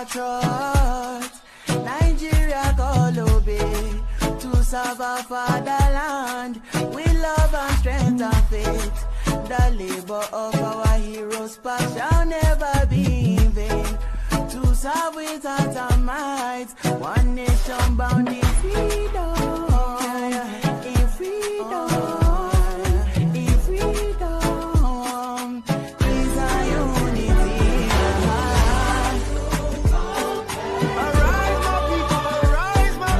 patriots. Nigeria call obey to serve our fatherland with love and strength and faith. The labor of our heroes past shall never be in vain. To serve with heart and might, one nation bound in freedom, in freedom, in freedom. Peace and unity. Arise, my people, arise, my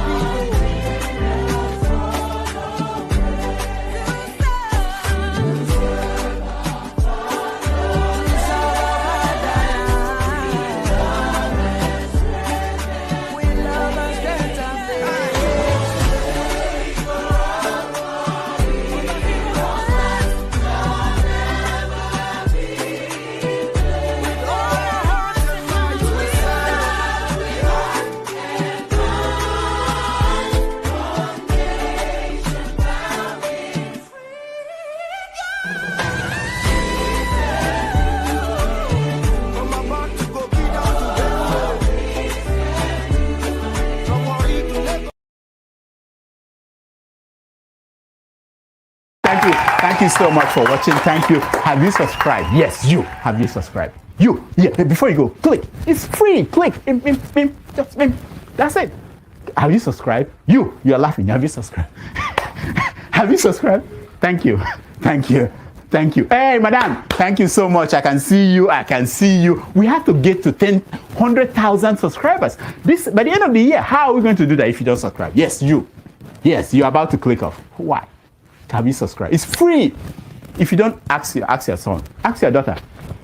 Thank you so much for watching. Thank you. Have you subscribed? Yes, you. Have you subscribed? You. Yeah, before you go, click. It's free. Click. Just that's it. Have you subscribed? You are laughing. Have you subscribed? Have you subscribed? Thank you. Thank you. Thank you. Hey, madam. Thank you so much. I can see you. I can see you. We have to get to 100,000 subscribers. This by the end of the year. How are we going to do that if you don't subscribe? Yes, you. Yes, you're about to click off. Why? Have you subscribed? It's free. If you don't, ask your son, ask your daughter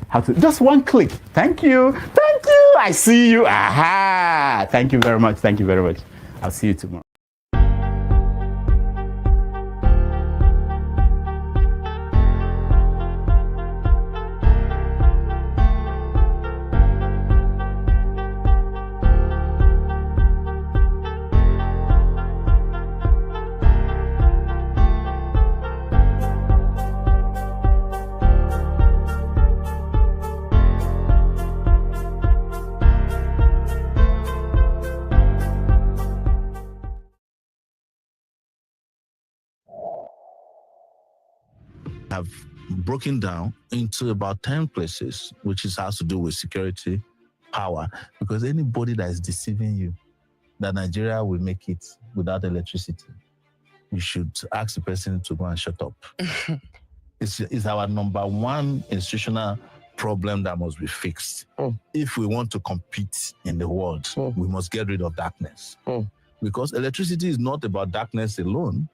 how to. Just one click. Thank you. Thank you. I see you. Aha. Thank you very much. Thank you very much. I'll see you tomorrow. Have broken down into about 10 places, which has to do with security, power, because anybody that is deceiving you that Nigeria will make it without electricity, you should ask the person to go and shut up. It's our number one institutional problem that must be fixed. If we want to compete in the world, we must get rid of darkness. Because electricity is not about darkness alone.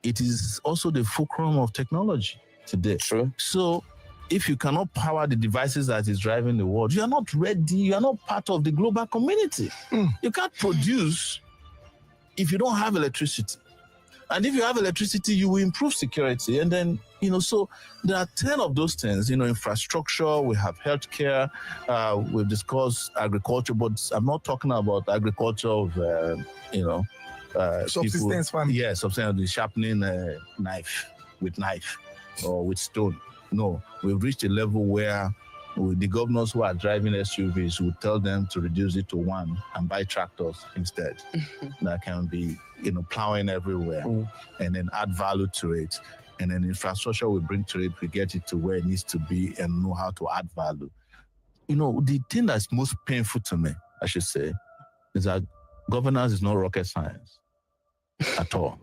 It is also the fulcrum of technology today. True. So if you cannot power the devices that is driving the world, you are not ready, you are not part of the global community. You can't produce if you don't have electricity. And if you have electricity, you will improve security. And then, so there are 10 of those things, infrastructure, we have healthcare, we've discussed agriculture, but I'm not talking about agriculture of, subsistence farming. Yeah, subsistence, sharpening knife or with stone. No, we've reached a level where the governors who are driving SUVs will tell them to reduce it to one and buy tractors instead that can be, plowing everywhere and then add value to it. And then infrastructure we bring to it, we get it to where it needs to be and know how to add value. The thing that's most painful to me, I should say, is that governance is not rocket science at all.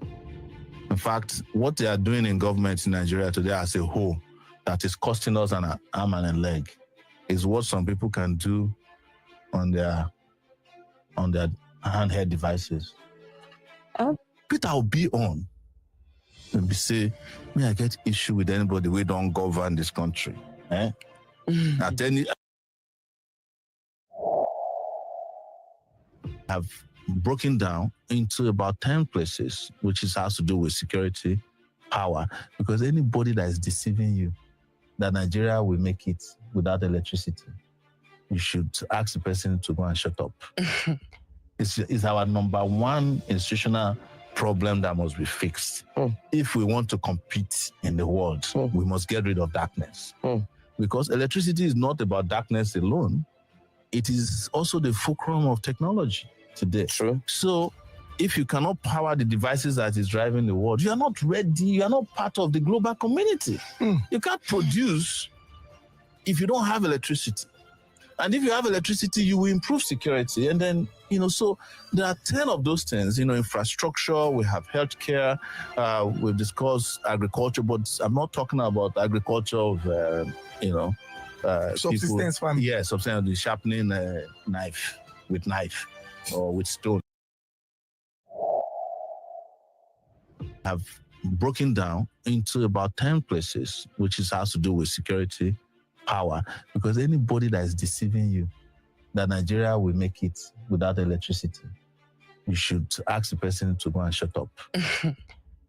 In fact, what they are doing in government in Nigeria today as a whole, that is costing us an arm and a leg, is what some people can do on their handheld devices. Peter will be on and say, I get issue with anybody we don't govern this country. At any have broken down into about 10 places, which has to do with security, power, because anybody that is deceiving you that Nigeria will make it without electricity, you should ask the person to go and shut up. It's our number one institutional problem that must be fixed. If we want to compete in the world, we must get rid of darkness. Because electricity is not about darkness alone. it is also the fulcrum of technology today. True. So if you cannot power the devices that is driving the world, you are not ready, you are not part of the global community. You can't produce if you don't have electricity. And if you have electricity, you will improve security. And then, so there are 10 of those things, infrastructure, we have healthcare, we've discussed agriculture, but I'm not talking about agriculture of, Subsistence farming. Yeah, subsistence, the sharpening knife or with stone. Have broken down into about 10 places, which has to do with security, power, because anybody that is deceiving you that Nigeria will make it without electricity, you should ask the person to go and shut up.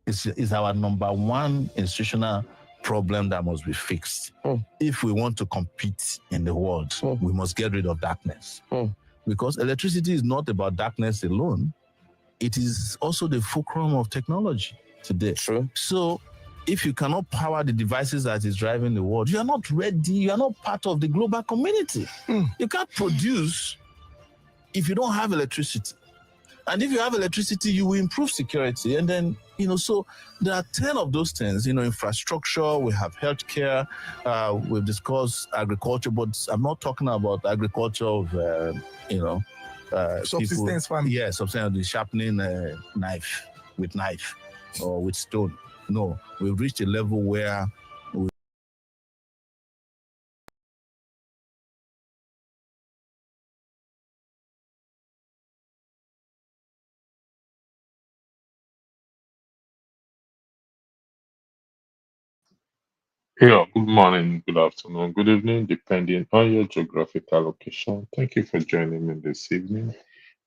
It's our number one institutional problem that must be fixed. If we want to compete in the world, we must get rid of darkness. Because electricity is not about darkness alone. It is also the fulcrum of technology today. True. So if you cannot power the devices that is driving the world, you are not ready, you are not part of the global community. You can't produce if you don't have electricity. And if you have electricity, you will improve security. And then, so there are 10 of those things, infrastructure, we have healthcare, we've discussed agriculture, but I'm not talking about agriculture of, Subsistence farming. Yeah, subsistence, the sharpening knife or with stone. No, we've reached a level where Yeah, good morning, good afternoon, good evening, depending on your geographical location. Thank you for joining me this evening.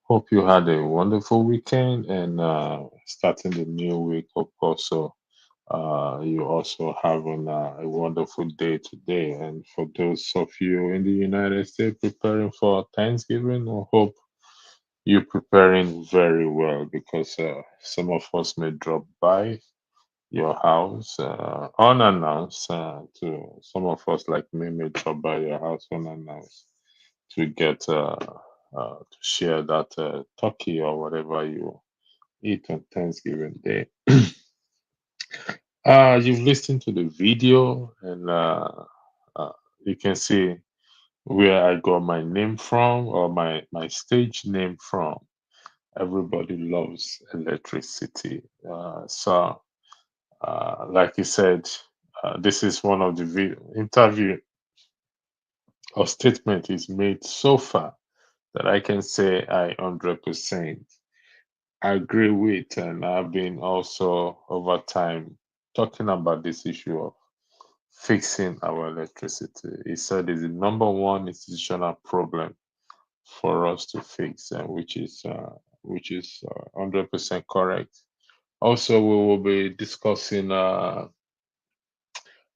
Hope you had a wonderful weekend and starting the new week. Hope also you also having a wonderful day today. And for those of you in the United States preparing for Thanksgiving, I hope you're preparing very well because some of us may drop by your house unannounced. To some of us, like me, may drop by your house unannounced to get to share that turkey or whatever you eat on Thanksgiving Day. You've listened to the video, and you can see where I got my name from or my stage name from. Everybody loves electricity. Like you said, this is one of the interview or statement is made so far that I can say I 100% agree with, and I've been also over time talking about this issue of fixing our electricity. He said it's the number one institutional problem for us to fix, and which is 100% correct. Also, we will be discussing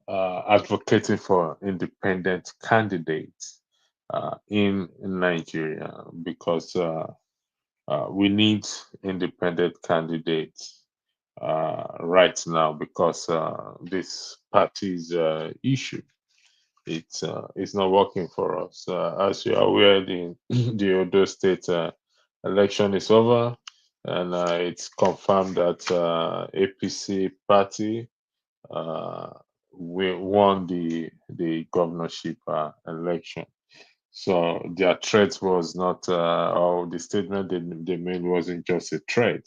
advocating for independent candidates in Nigeria because we need independent candidates right now because this party's issue it's not working for us. As you are aware, the the Odo State election is over, and it's confirmed that APC party uh, we won the governorship election. So their threat was not, or the statement they made wasn't just a threat.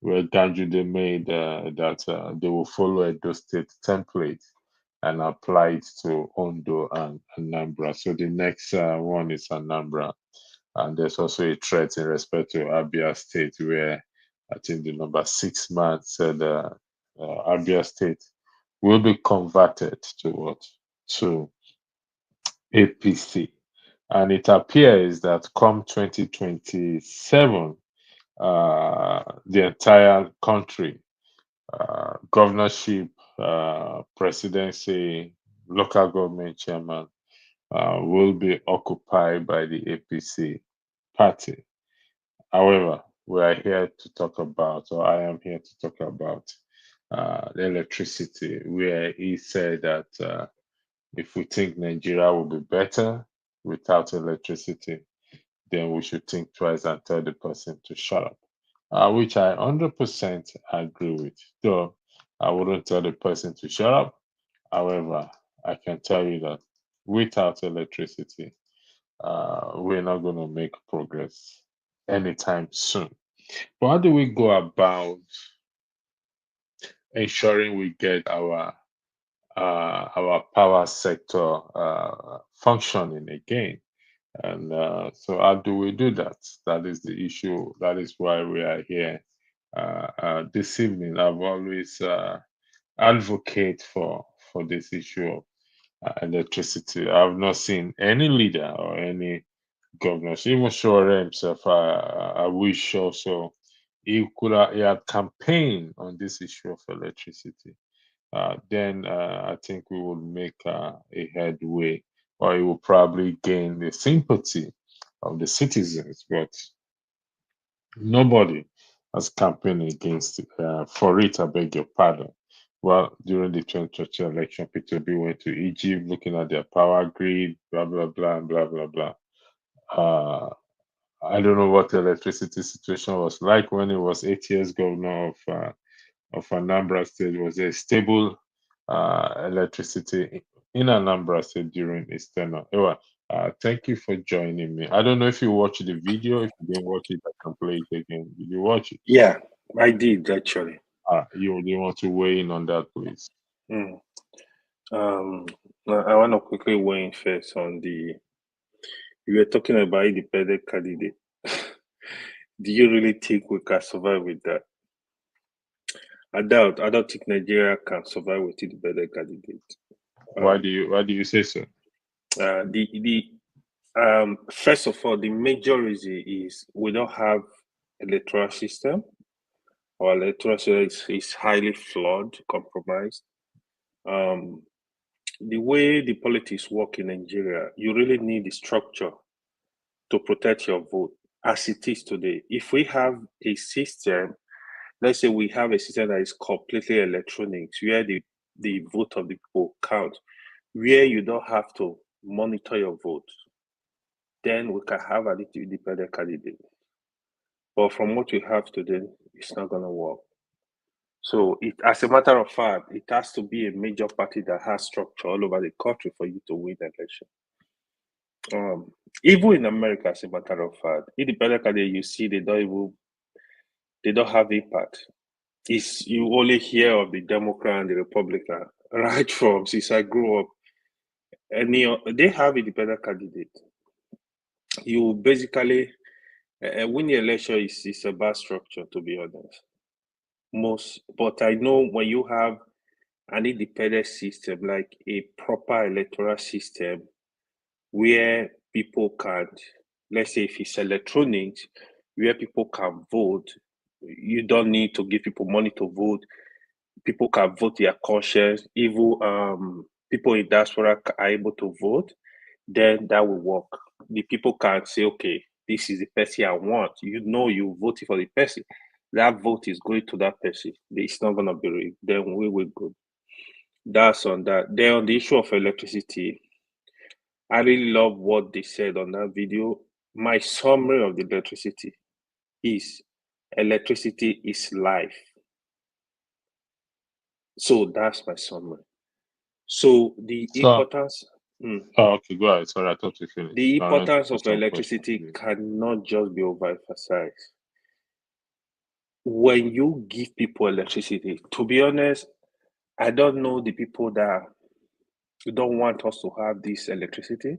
Where Danju they made that they will follow Edo State template and apply it to Ondo and Anambra. So the next one is Anambra. And there's also a threat in respect to Abia State, where I think the number 6 man said Abia State will be converted to what? To APC. And it appears that come 2027, the entire country, governorship, presidency, local government chairman, will be occupied by the APC party. However, we are here to talk about, or I am here to talk about the electricity, where he said that if we think Nigeria will be better, without electricity, then we should think twice and tell the person to shut up. Which I 100% agree with. Though I wouldn't tell the person to shut up. However, I can tell you that without electricity, we're not going to make progress anytime soon. But how do we go about ensuring we get our power sector functioning again? And so, how do we do that? That is the issue. That is why we are here this evening. I've always advocate for this issue of electricity. I've not seen any leader or any governor, even Sowore himself. I wish also he had campaigned on this issue of electricity. Then I think we would make a headway, or it will probably gain the sympathy of the citizens. But nobody has campaigned against for it. I beg your pardon. Well, during the 2020 election, Peter B went to Egypt looking at their power grid, blah blah blah, and blah blah blah. Uh, I don't know what the electricity situation was like when he was 8 years governor of Anambra State. Was there stable electricity in Anambra State during his tenure? Anyway, thank you for joining me. I don't know if you watched the video. If you didn't watch it, I can play it again. Did you watch it? Yeah, I did actually. You want to weigh in on that, please? Mm. I want to quickly weigh in first on the. You were talking about independent candidate. Do you really think we can survive with that? I don't think Nigeria can survive with independent candidate. Why do you say so? First of all, the major reason is we don't have electoral system. Our electoral system is highly flawed, compromised. The way the politics work in Nigeria, you really need the structure to protect your vote as it is today. If we have a system, let's say we have a system that is completely electronic, where the vote of the people count, where you don't have to monitor your vote, then we can have an independent candidate. But from what we have today, it's not going to work. So, as a matter of fact, it has to be a major party that has structure all over the country for you to win the election. Even in America, as a matter of fact, independent candidate, you see, they don't have impact. You only hear of the Democrat and the Republican right from since I grew up. They have independent candidate. You basically win the election is a bad structure, to be honest. But I know when you have an independent system, like a proper electoral system, where people can, let's say if it's electronics, where people can vote, you don't need to give people money to vote. People can vote their conscience. Even people in diaspora are able to vote, then that will work. The people can say, okay, this is the person I want. You voted for the person. That vote is going to that person. It's not going to be rigged. Then we will go. That's on that. Then on the issue of electricity, I really love what they said on that video. My summary of the electricity is life. So that's my summary. So the importance. Oh, okay, go ahead. Sorry, I thought you finished. The importance of electricity cannot just be overemphasized. When you give people electricity, to be honest, I don't know the people that don't want us to have this electricity.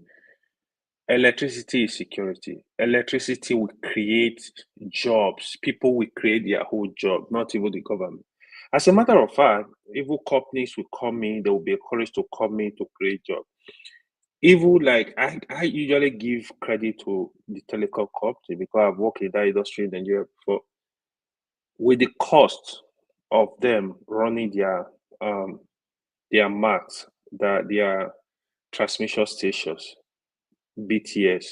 Electricity is security. Electricity will create jobs. People will create their whole job, not even the government. As a matter of fact, even companies will come in, they will be encouraged to come in to create jobs. Even like I usually give credit to the telecom company because I've worked in that industry in Nigeria before. With the cost of them running their mats, their transmission stations, BTS,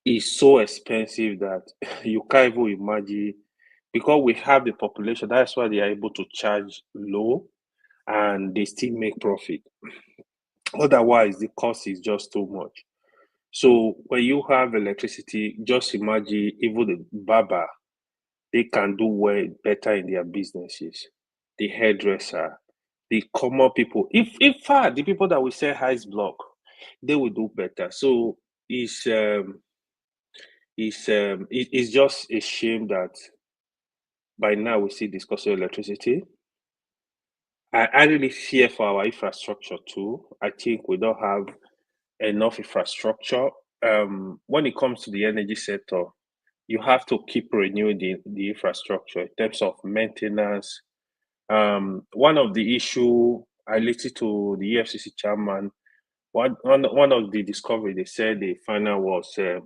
is so expensive that you can't even imagine. Because we have the population, that's why they are able to charge low and they still make profit. Otherwise, the cost is just too much. So when you have electricity, just imagine even the barber, they can do well better in their businesses. The hairdresser, the common people. If in fact the people that will sell ice block, they will do better. So it's just a shame that by now we see discussing electricity. I really fear for our infrastructure too. I think we don't have enough infrastructure. When it comes to the energy sector, you have to keep renewing the infrastructure in terms of maintenance. One of the issue I listened to the EFCC chairman, one of the discovery they said the final was the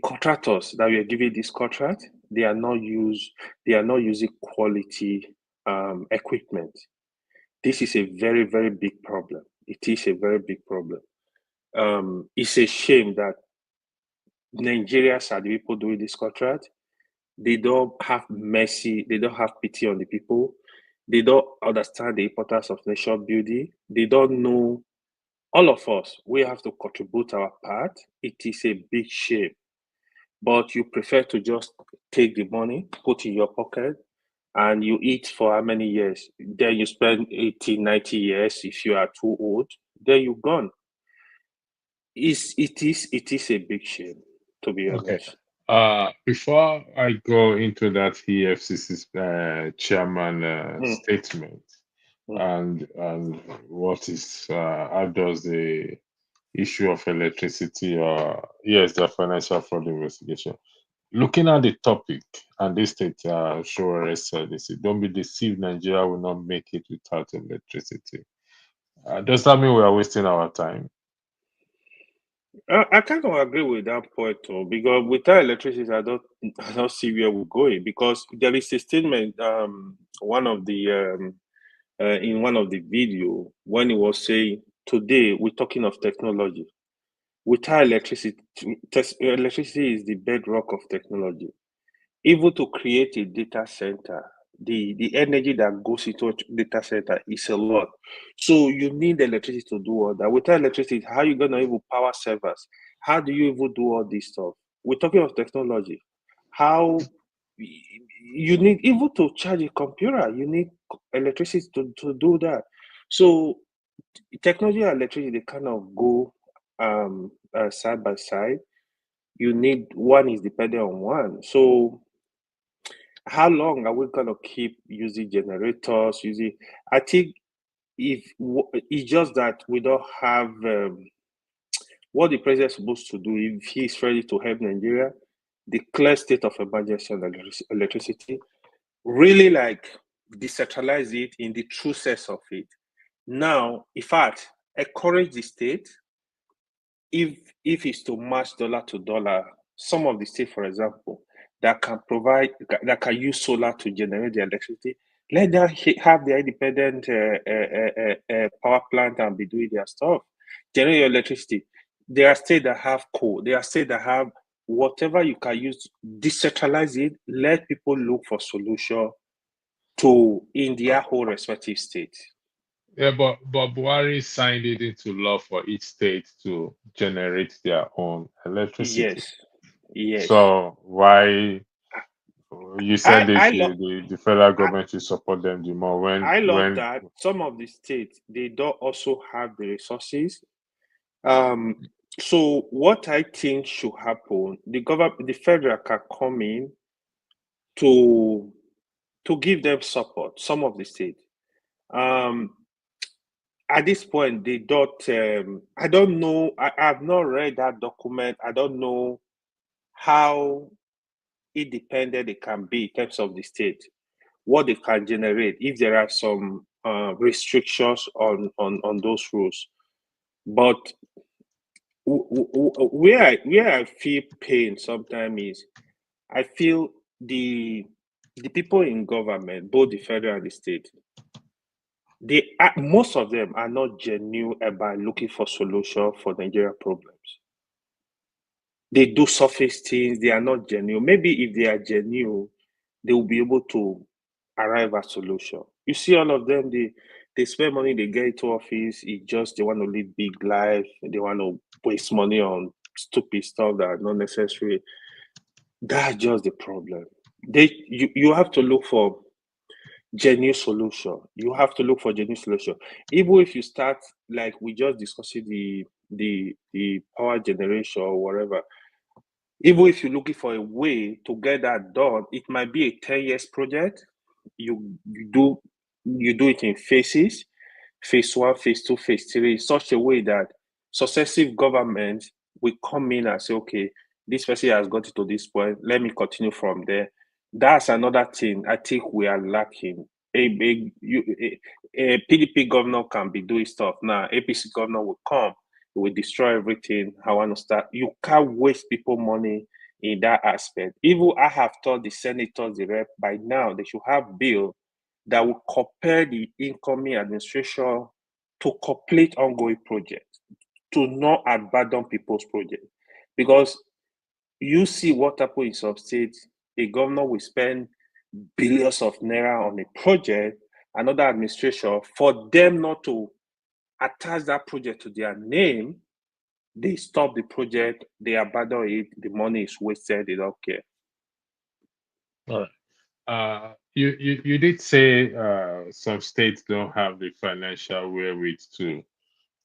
contractors that were giving this contract, they are not using quality equipment. This is a very, very big problem. It is a very big problem. It's a shame that Nigerians are the people doing this contract. They don't have mercy. They don't have pity on the people. They don't understand the importance of nation building. They don't know. All of us, we have to contribute our part. It is a big shame. But you prefer to just take the money, put in your pocket, and you eat for how many years? Then you spend 80, 90 years if you are too old. Then you're gone. It is a big shame, to be Okay. honest. Before I go into that EFCC's chairman Mm, statement mm. and what is how does the issue of electricity or yes, the financial fraud investigation. Looking at the topic and this state Sowore said this, don't be deceived, Nigeria will not make it without electricity. Does that mean we are wasting our time? I kind of agree with that point too, because without electricity, I don't see where we're going. Because there is a statement, one of the in one of the video when he was saying, today we're talking of technology. Without electricity, electricity is the bedrock of technology. Even to create a data center, the energy that goes into a data center is a lot. So you need electricity to do all that. Without electricity, how are you gonna even power servers? How do you even do all this stuff? We're talking of technology. How you need even to charge a computer, you need electricity to do that. So technology and electricity they kind of go side by side. You need one is dependent on one. So how long are we gonna keep using generators? Using, I think it's just that we don't have what the president is supposed to do if he's ready to help Nigeria, declare state of emergency on electricity, really like decentralize it in the true sense of it. Now, in fact, encourage the state if it's to match dollar to dollar, some of the states, for example, that can provide that can use solar to generate the electricity, let them have their independent power plant and be doing their stuff, generate your electricity. There are states that have coal. There are states that have whatever you can use, decentralize it. Let people look for solution to in their whole respective state. Yeah, but Buhari signed it into law for each state to generate their own electricity. Yes, yes. So why you I said they I love. should the federal government should support them the more I love when that some of the states they don't also have the resources. Um, so what I think should happen, the federal can come in to give them support. Some of the states. Um, at this point, they don't. I don't know. I've not read that document. I don't know how independent it can be in terms of the state, what they can generate if there are some restrictions on those rules. But where I feel pain sometimes is I feel the people in government, both the federal and the state, they are, most of them are not genuine about looking for solution for Nigeria problems. They do surface things. They are not genuine. Maybe if they are genuine, they will be able to arrive at solution. You see all of them, They spend money, they get into office. It just they want to live big life. They want to waste money on stupid stuff that are not necessary. That's just the problem. You have to look for genuine solution. You have to look for genuine solution. Even if you start like we just discussing the power generation or whatever, even if you're looking for a way to get that done, it might be a 10 years project. You do it in phases, phase one, phase two, phase three, in such a way that successive governments will come in and say, okay, this person has got it to this point. Let me continue from there. That's another thing I think we are lacking. A PDP governor can be doing stuff now. APC governor will come, will destroy everything. I want to start. You can't waste people money in that aspect. Even I have told the senators, the rep, by now they should have bill that will compel the incoming administration to complete ongoing projects, to not abandon people's projects. Because you see what happened in some states, a governor will spend billions of naira on a project, another administration, for them not to attach that project to their name, they stop the project, they abandon it, the money is wasted, they don't care. All right. You did say some states don't have the financial wherewithal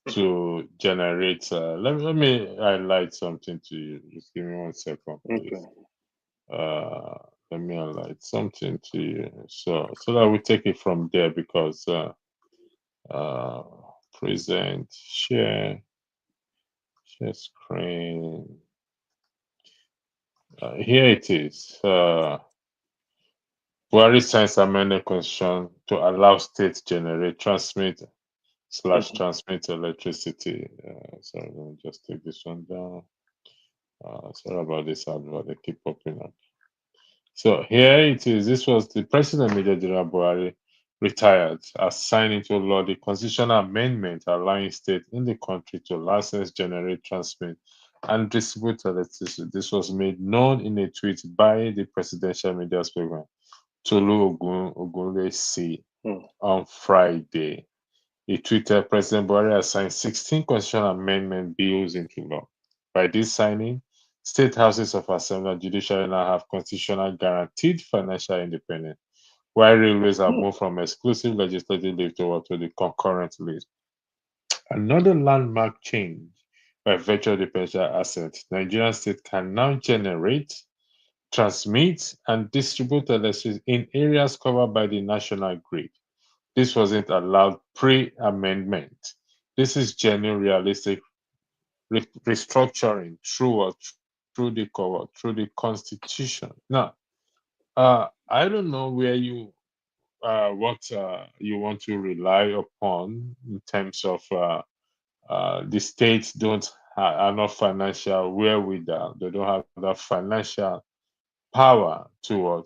to generate. Let me highlight something to you. Just give me 1 second, please. Okay. Let me highlight something to you, so that we take it from there, because present, share screen. Here it is. Buhari signs amended constitution to allow states generate, transmit /transmit electricity. Sorry, let me just take this one down. Sorry about this advert, they keep popping up. So here it is. This was the President Major General Buhari retired as signed into law the constitutional amendment allowing states in the country to license, generate, transmit, and distribute electricity. This was made known in a tweet by the presidential media spokesman Tolu Ogunlesi on Friday. He tweeted, President Buhari has signed 16 constitutional amendment bills into law. By this signing, state houses of assembly and judiciary now have constitutional guaranteed financial independence, while railways have moved from exclusive legislative leave to the concurrent list. Another landmark change by virtue of the potential asset, Nigerian state can now generate, transmit, and distribute electricity in areas covered by the national grid. This wasn't allowed pre-amendment. This is genuine, realistic restructuring through the Constitution. Now, I don't know where you what you want to rely upon in terms of the states are not financial wherewithal. They don't have that financial power to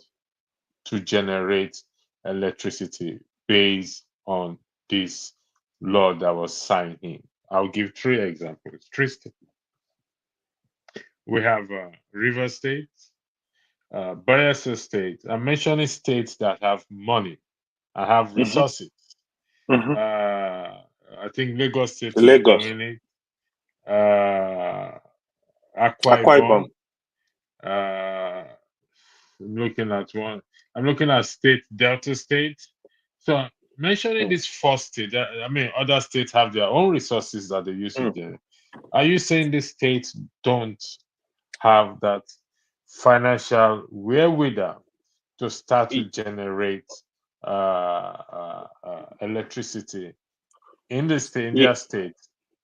generate electricity based on this law that was signed in. I'll give 3 examples. 3 states. We have River State, Bayelsa State. I'm mentioning states that have money and have resources. I think Lagos State is Lagos. doing it. Akwa Ibom. Ibom. I'm looking at state, Delta State. So mentioning this 4 state, I mean, other states have their own resources that they use to generate. Are you saying the states don't have that financial wherewithal to start to generate electricity in their state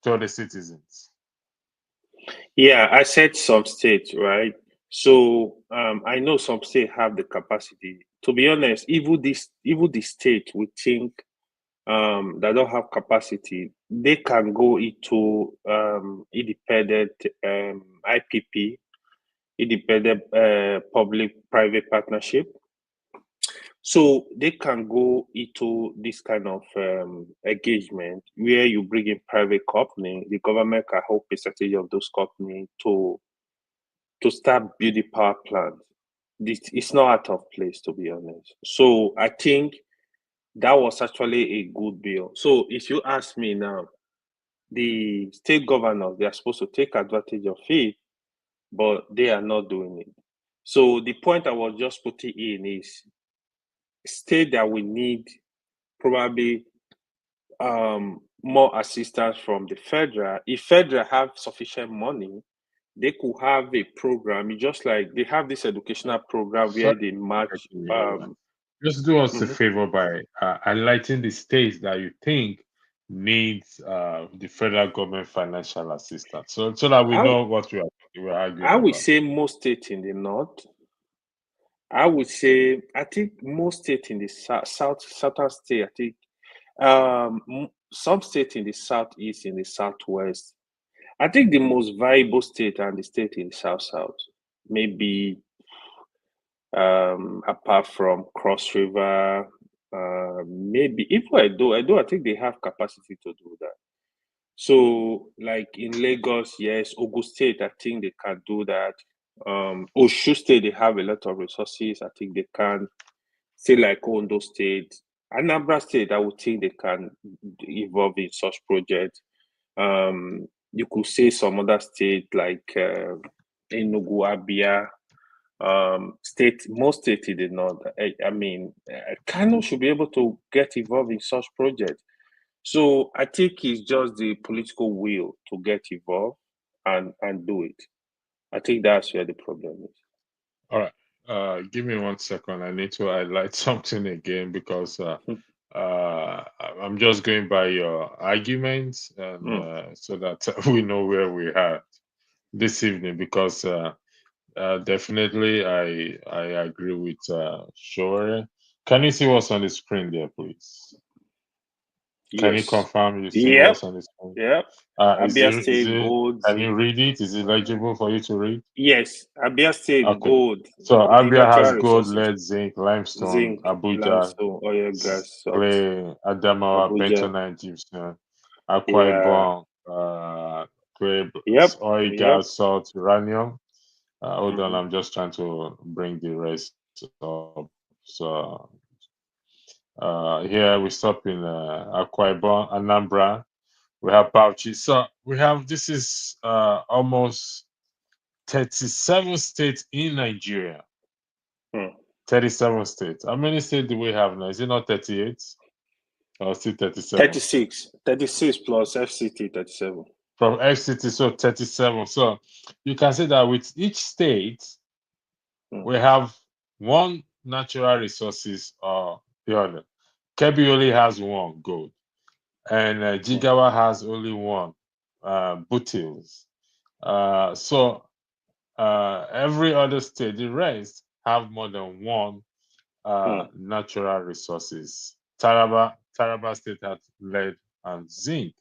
to the citizens? Yeah, I said some states, right? So I know some states have the capacity. To be honest, even the state we think that don't have capacity, they can go into independent IPP, independent public-private partnership. So they can go into this kind of engagement where you bring in private company, the government can help a strategy of those companies to start building power plants. It's not out of place, to be honest. So I think that was actually a good bill. So if you ask me now, the state governors, they are supposed to take advantage of it, but they are not doing it. So the point I was just putting in is state that we need probably more assistance from the federal. If federal have sufficient money, they could have a program. It's just like they have this educational program Sorry, where they match. just do us a Mhm. favor by highlighting the states that you think needs the federal government financial assistance, so that we I, know what we're arguing I would about. say most states in the north. I would say I think most states in the southern state. I think some states in the southeast, in the southwest. I think the most viable state and the state in the south. Maybe apart from Cross River, maybe even Edo, I think they have capacity to do that. So, like in Lagos, yes, Ogun State, I think they can do that. Oshu State, they have a lot of resources. I think they can. Say like Ondo State, Anambra State, I would think they can involve in such projects. You could say some other state like Enugu, Abia, most states in the north. I mean, Kano should be able to get involved in such projects. So I think it's just the political will to get involved and do it. I think that's where the problem is. All right, give me 1 second. I need to highlight something again because I'm just going by your arguments, and Mm. so that we know where we are this evening. Because definitely, I agree with Sowore. Can you see what's on the screen there, please? Can you Yes. confirm you see Yep. what's on the screen? Yep. Is Abia it is State it? Gold Can you Zinc. read it? Is it legible for you to read? Yes, Abia State Okay. Gold, So the Abia has natural gold, resources, lead, zinc, limestone, zinc, Abuja, limestone, oil, gas, salt, clay, Adamawa, Abuja. bentonite, gypsum, Akwa Yeah. Ibom, clay, Yep. oil, Yep. gas, salt, uranium. Hold on, hmm I'm just trying to bring the rest up. So here we stop in Akwa Ibom, Anambra. We have Bauchi. So we have this is almost 37 states in Nigeria. Hmm. 37 states. How many states do we have now? Is it not 38 or still 37? 36 plus FCT 37. From FCT, so 37. So you can say that with each state, Hmm. we have one natural resources or the other. Kebbi only has one gold, and Hmm. Jigawa has only one butils. So every other state, the rest have more than one Hmm. natural resources. Taraba State has lead and zinc.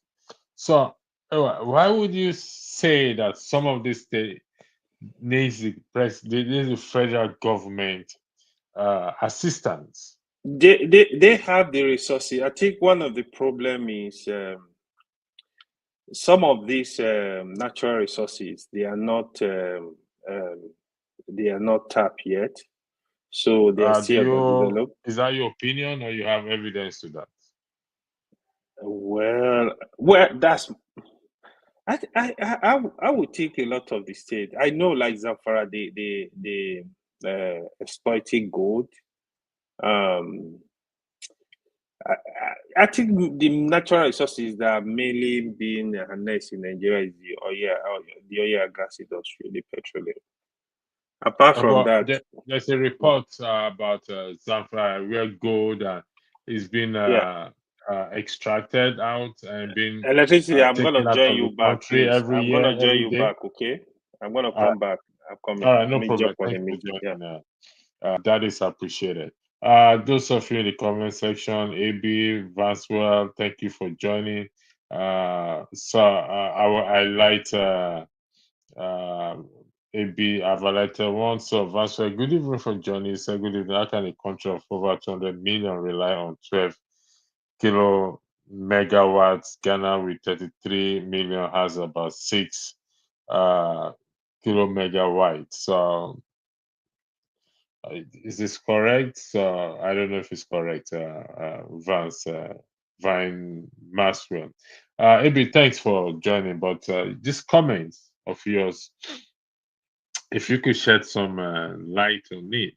So why would you say that some of these states needs the federal government assistance? They have the resources. I think one of the problem is some of these natural resources um, they are not tapped yet, so they are Do still you underdeveloped. is that your opinion or you have evidence to that? Well, that's I would think a lot of the state. I know, like Zamfara, they exploiting gold. Um, I think the natural resources that are mainly being harnessed in Nigeria is the oil and gas industry, the petroleum. Apart from But that, there's a report about Zamfara where gold is being yeah, extracted out and being electricity. I'm taken gonna out join of you the back, country please. every I'm year, gonna join every you day. back. Okay, I'm gonna All right, come back. I'm coming. all right, no Let me jump problem. on a Thanks for meeting. Yeah. joining. That is appreciated. Those of you in the comment section, AB, Vanswell, thank you for joining. I will highlight uh, AB, I've highlighted one. So, Vanswell, good evening for joining. So, good evening. How can a country of over 200 million rely on 12 kilo megawatts? Ghana with 33 million has about 6 kilo megawatts. So, Is this correct? So I don't know if it's correct, Vance, Vine Maxwell. Abi, thanks for joining. But these comments of yours, if you could shed some light on it.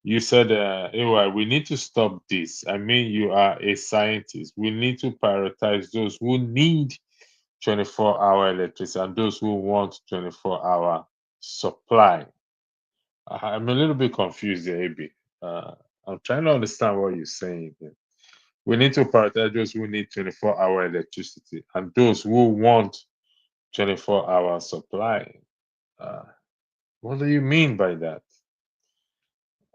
You said, anyway, we need to stop this. I mean, you are a scientist. We need to prioritize those who need 24-hour electricity and those who want 24-hour supply. I'm a little bit confused there, AB. Uh, I'm trying to understand what you're saying here. We need to prioritize those who need 24-hour electricity and those who want 24-hour supply. Uh, what do you mean by that?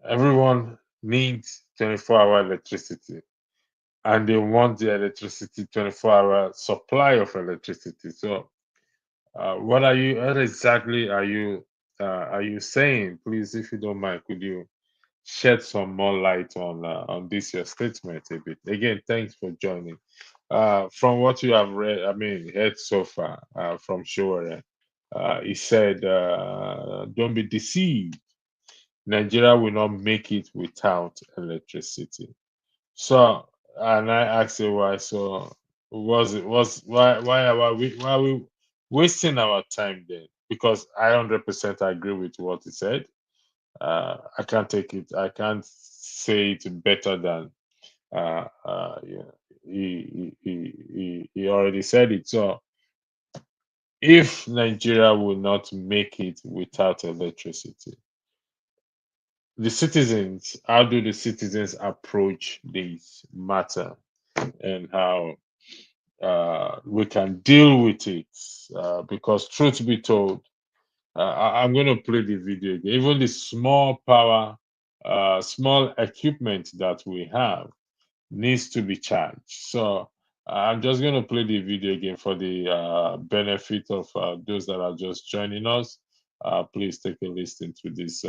Everyone needs 24-hour electricity and they want the electricity 24-hour supply of electricity. So, what exactly are you saying? Please, if you don't mind, could you shed some more light on this your statement a bit? Again, thanks for joining. From what you have read, I mean, heard so far from Sowore, he said, "Don't be deceived. Nigeria will not make it without electricity." So, and I asked you why. So, was why are we wasting our time then? Because I 100% agree with what he said. I can't take it. I can't say it better than yeah. He already said it. So, if Nigeria will not make it without electricity, the citizens, how do the citizens approach this matter and how we can deal with it? Because, truth be told, I'm going to play the video again. Even the small power, small equipment that we have needs to be charged. So, I'm just going to play the video again for the benefit of those that are just joining us. Please take a listen to this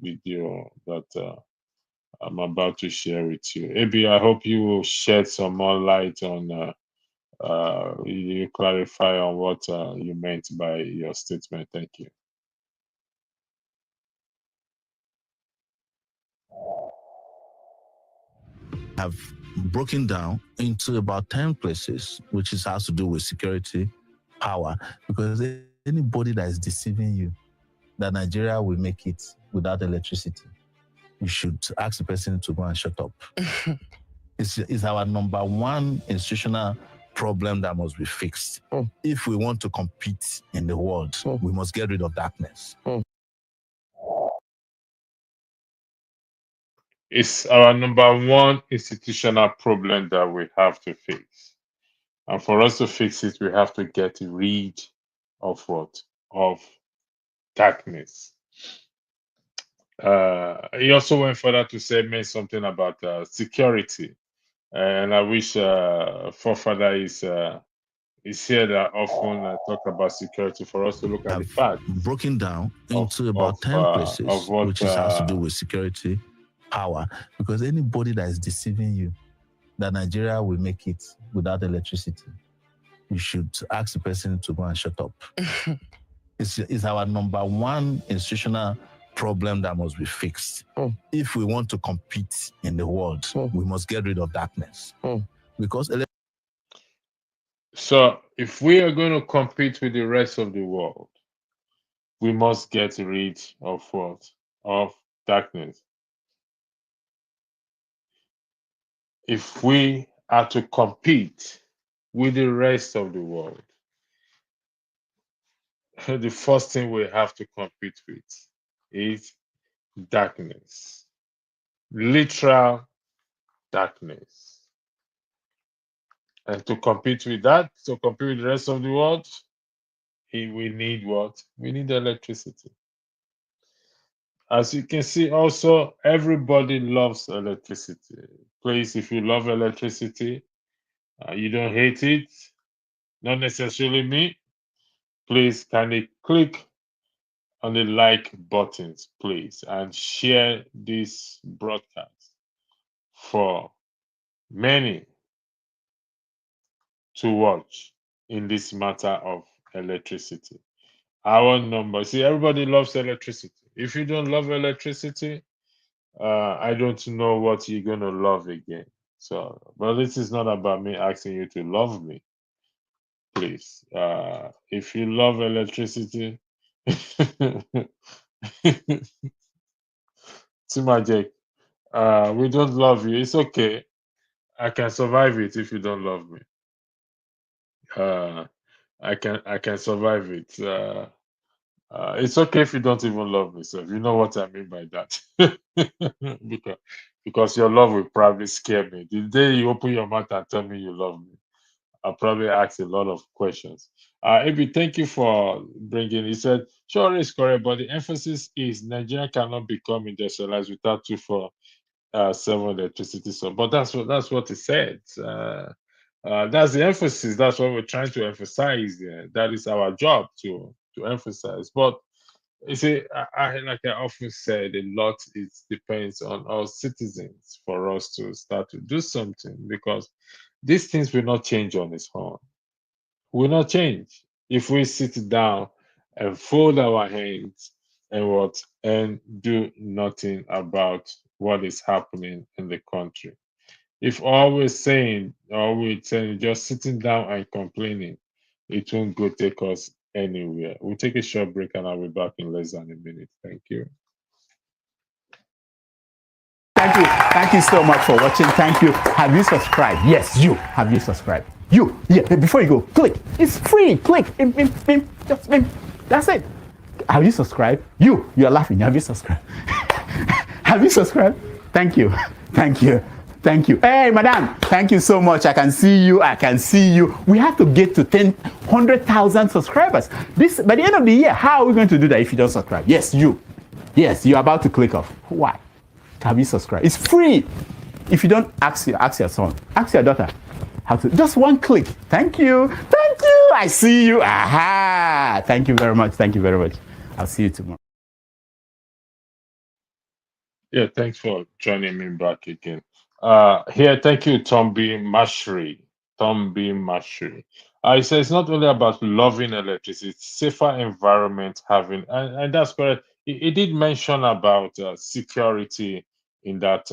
video that I'm about to share with you. Abi, I hope you will shed some more light on, you clarify on what you meant by your statement. Thank you. Have broken down into about 10 places, which is has to do with security, power, because anybody that is deceiving you that Nigeria will make it without electricity, you should ask the person to go and shut up. It's our number one institutional problem that must be fixed. If we want to compete in the world, we must get rid of darkness. It's our number one institutional problem that we have to fix. And for us to fix it, we have to get rid of what? Of darkness. He also went further to say, meant something about security. And I wish forefather is here that often talk about security for us to look at the fact. Broken down into about 10 places, what which has to do with security, power, because anybody that is deceiving you that Nigeria will make it without electricity, you should ask the person to go and shut up. It's our number one institutional problem that must be fixed. If we want to compete in the world, we must get rid of darkness. Because So if we are going to compete with the rest of the world, we must get rid of what? Of darkness. If we are to compete with the rest of the world, the first thing we have to compete with is darkness, literal darkness. And to compete with that, to compete with the rest of the world, we need what? We need electricity. As you can see, also, everybody loves electricity. Please, if you love electricity, you don't hate it, not necessarily me, please kindly click on the like buttons, please, and share this broadcast for many to watch in this matter of electricity. Our number, see, everybody loves electricity. If you don't love electricity, I don't know what you're gonna love again. So, but this is not about me asking you to love me, please. If you love electricity, Timajek, we don't love you. It's okay. I can survive it if you don't love me. Uh, I can survive it. It's okay if you don't even love me. So you know what I mean by that. because because your love will probably scare me. The day you open your mouth and tell me you love me, I'll probably ask a lot of questions. Abi, thank you for bringing. He said, sure, it's correct, but the emphasis is Nigeria cannot become industrialized without 247 electricity. So, but that's what he said. That's the emphasis. That's what we're trying to emphasize. That is our job to emphasize. But you see, like I often said, a lot it depends on our citizens for us to start to do something because these things will not change on its own. Will not change if we sit down and fold our hands and do nothing about what is happening in the country. If always saying just sitting down and complaining, it won't go take us anywhere. We'll take a short break and I'll be back in less than a minute. Thank you. Thank you. Thank you so much for watching. Thank you. Have you subscribed? Yes, you. Have you subscribed? You. Yeah, before you go, click. It's free. Click. Just That's it. Have you subscribed? You're laughing. Have you subscribed? Have you subscribed? Thank you. Thank you. Thank you. Hey, madam. Thank you so much. I can see you. I can see you. We have to get to 100,000 subscribers. This by the end of the year. How are we going to do that if you don't subscribe? Yes, you. Yes, you're about to click off. Why? Have you subscribed? It's free. If you don't, ask your son, ask your daughter how to. Just one click. Thank you. Thank you. I see you. Aha. Thank you very much. Thank you very much. I'll see you tomorrow. Yeah, thanks for joining me back again. Here, thank you, Tom B. Mashri. Tom B. Mashri. He says it's not only about loving electricity, it's safer environment having, and that's correct. He did mention about security in that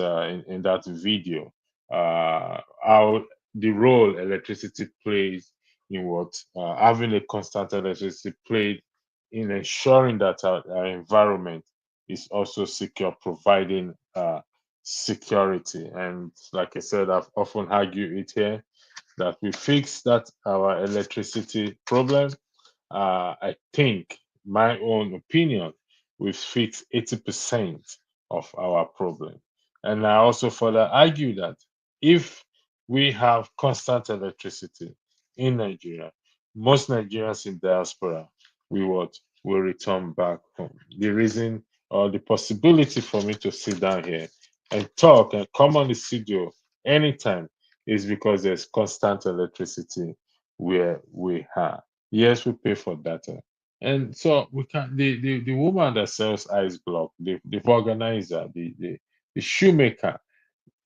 video. How the role electricity plays in what having a constant electricity played in ensuring that our environment is also secure, providing security. And like I said, I've often argued it here that we fix that our electricity problem. I think, my own opinion, we've fixed 80% of our problem. And I also further argue that if we have constant electricity in Nigeria, most Nigerians in diaspora will return back home. The reason or the possibility for me to sit down here and talk and come on the studio anytime is because there's constant electricity where we are. Yes, we pay for data. And so we can the woman that sells ice block, the organizer, the shoemaker,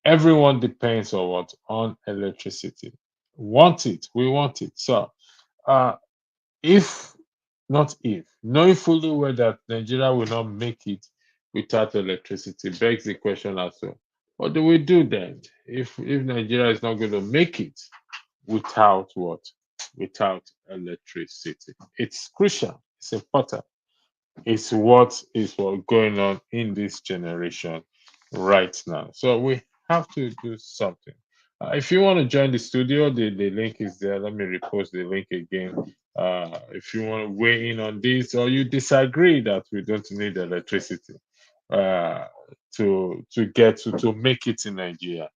everyone depends on what? On electricity. Want it, we want it. So uh if not if, knowing fully well that Nigeria will not make it without electricity begs the question as to what do we do then if Nigeria is not going to make it without what? Without electricity. It's crucial, it's important. It's what going on in this generation right now. So we have to do something. If you want to join the studio, the link is there. Let me repost the link again. If you want to weigh in on this or you disagree that we don't need electricity uh, to make it in Nigeria,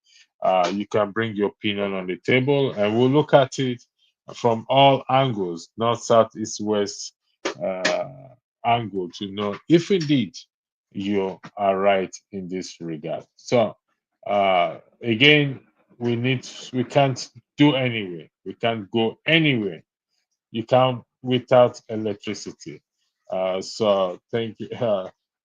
you can bring your opinion on the table and we'll look at it from all angles, north, south, east, west. Uh, Angle to know if indeed you are right in this regard. So again, we can't do anywhere. We can't go anywhere. You can't without electricity. So thank you.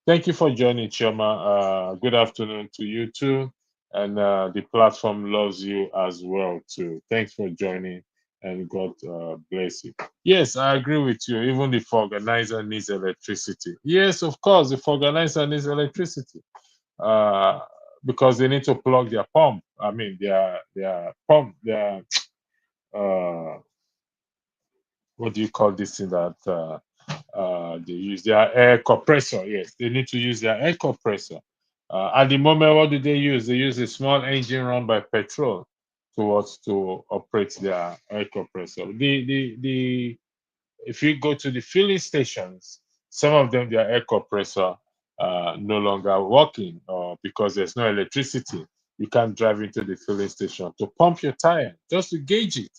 Thank you for joining, Choma. Good afternoon to you too. And the platform loves you as well too. Thanks for joining and God bless you. Yes, I agree with you. Even the organizer needs electricity. Yes, of course, the organizer needs electricity. uh, because they need to plug their pump. I mean, their pump, their what do you call this thing that they use their air compressor? Yes, they need to use their air compressor. At the moment, what do they use? They use a small engine run by petrol towards to operate their air compressor. The if you go to the filling stations, some of them their air compressor no longer working, or because there's no electricity. You can't drive into the filling station to pump your tire, just to gauge it,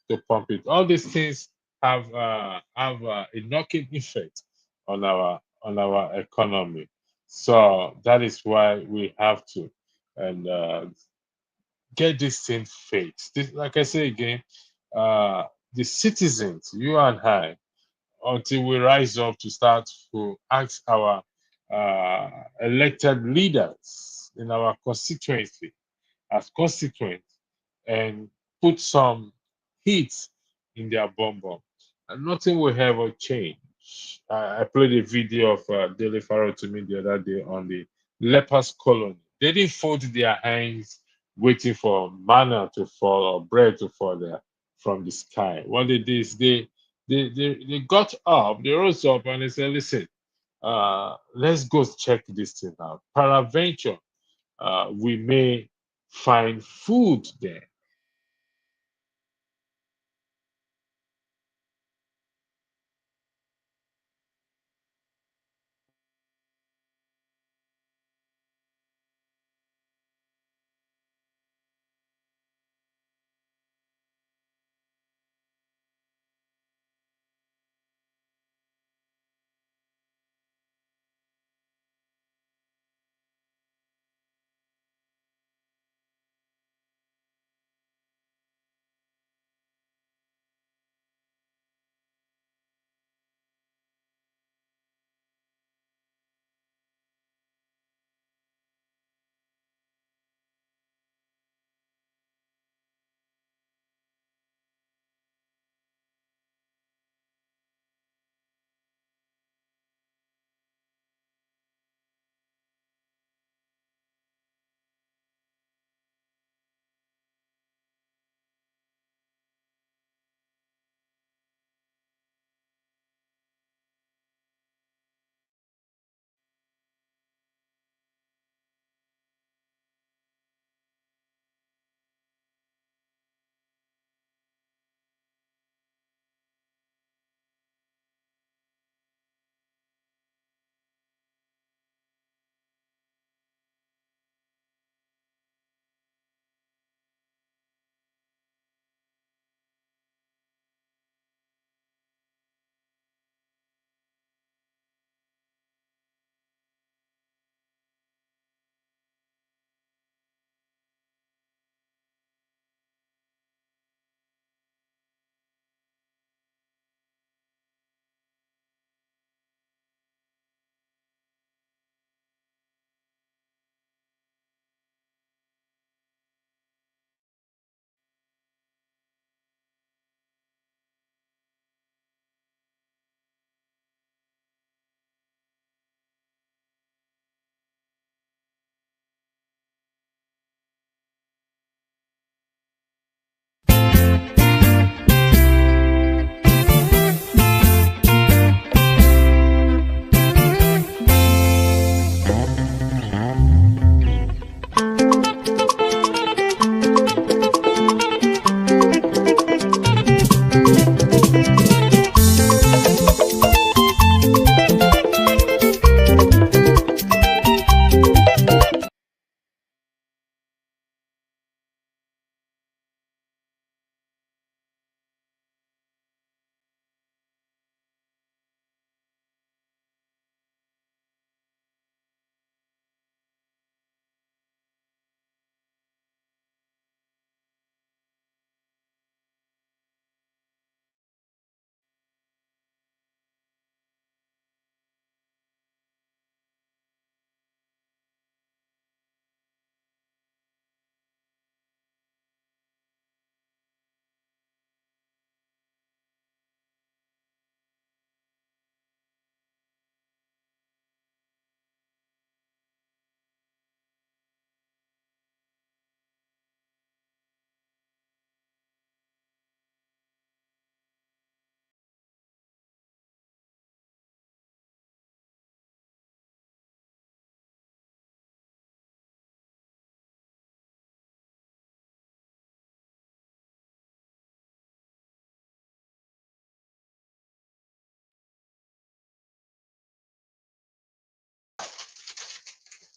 to pump it. All these things have a knocking effect on our economy. So that is why we have to and get this thing fixed. This, like I say again, the citizens, you and I, until we rise up to start to ask our elected leaders in our constituency as constituents and put some heat in their bum bum, and nothing will ever change. I played a video of Daily Farrow to me the other day on the lepers colony. They didn't fold their hands waiting for manna to fall or bread to fall there from the sky. What they did is they got up, they rose up and they said, listen, let's go check this thing out. Peradventure, we may find food there.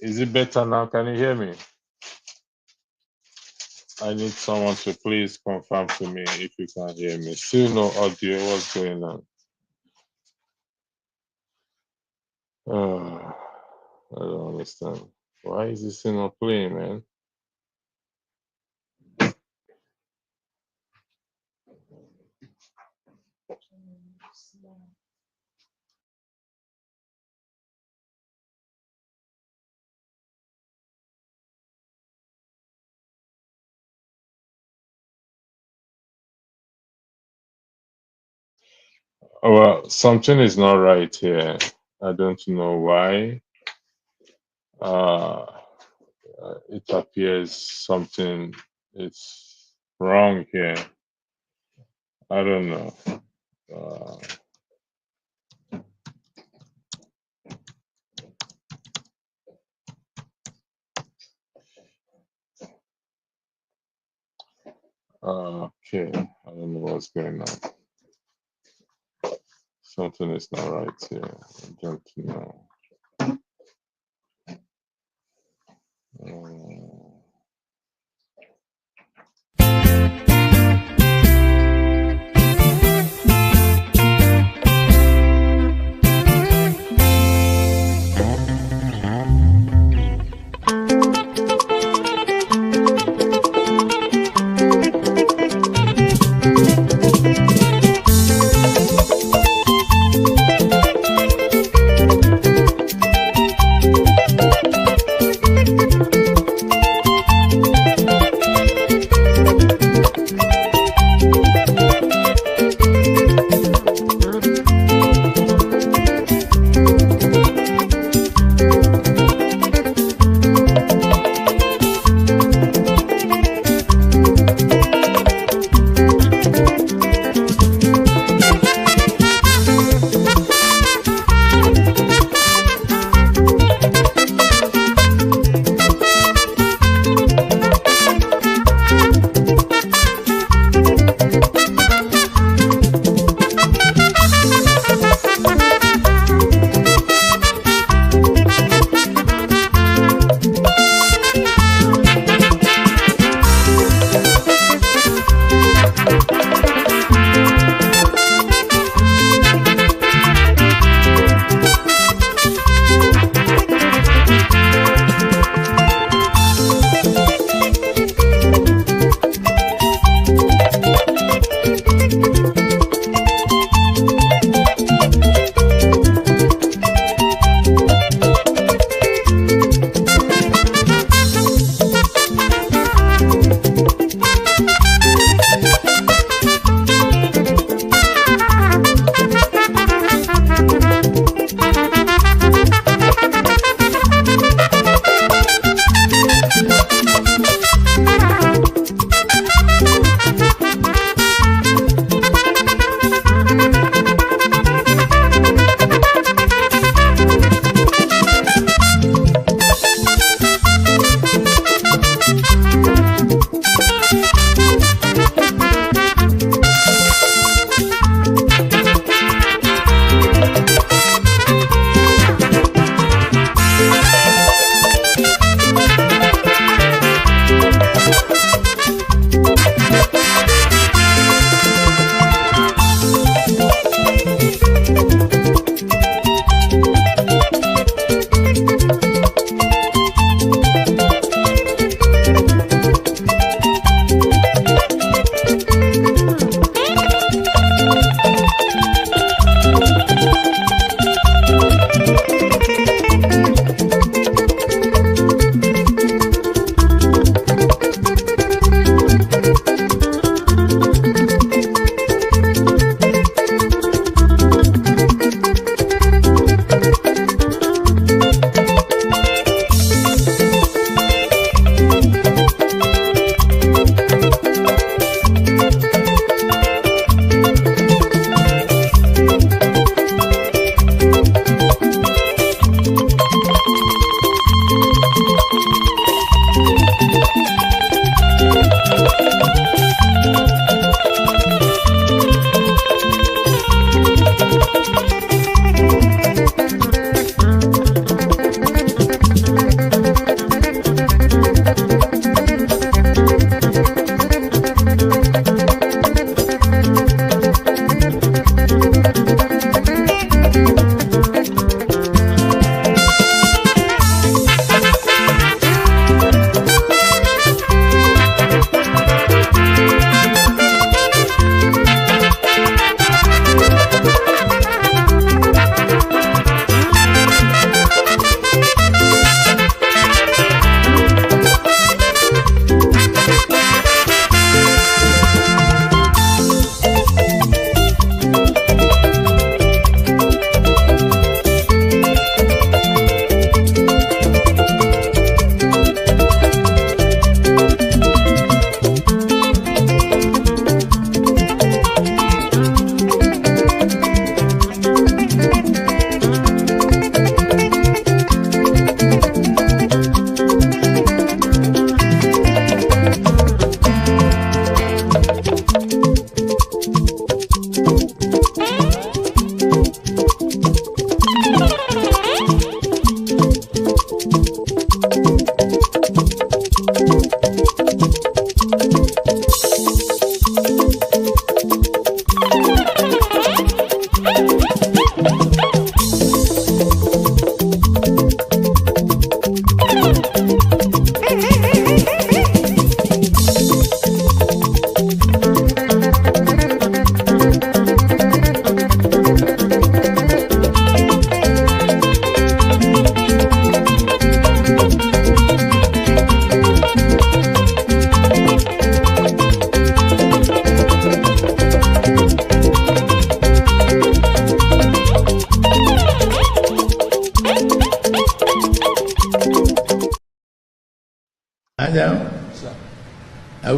Is it better now? Can you hear me? I need someone to please confirm to me if you can hear me. Still no audio. What's going on? I don't understand. Why is this thing not playing, man? Well, something is not right here. I don't know why. Uh, it appears something is wrong here. I don't know. Uh, okay, I don't know what's going on. Something is not right here. I don't know. Uh,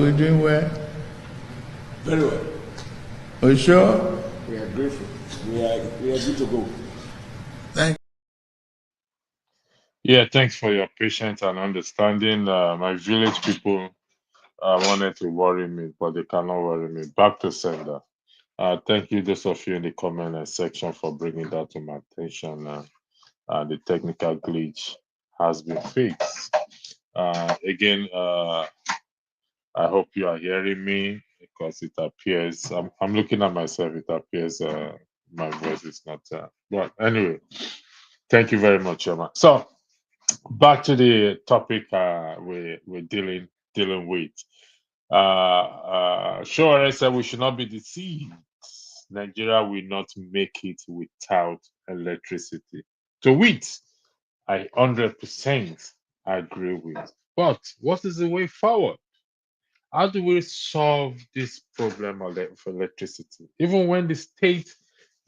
we doing well? Very well. Are you sure? We are grateful. We are good to go. Thank Yeah, thanks for your patience and understanding. My village people wanted to worry me, but they cannot worry me. Back to sender. Thank you, those of you in the comment section, for bringing that to my attention. The technical glitch has been fixed. Again, I hope you are hearing me because it appears I'm looking at myself. It appears my voice is not. But anyway, thank you very much, Emma. So back to the topic we're dealing with. Sowore said we should not be deceived. Nigeria will not make it without electricity. To which I 100% agree with. But what is the way forward? How do we solve this problem of electricity? Even when the state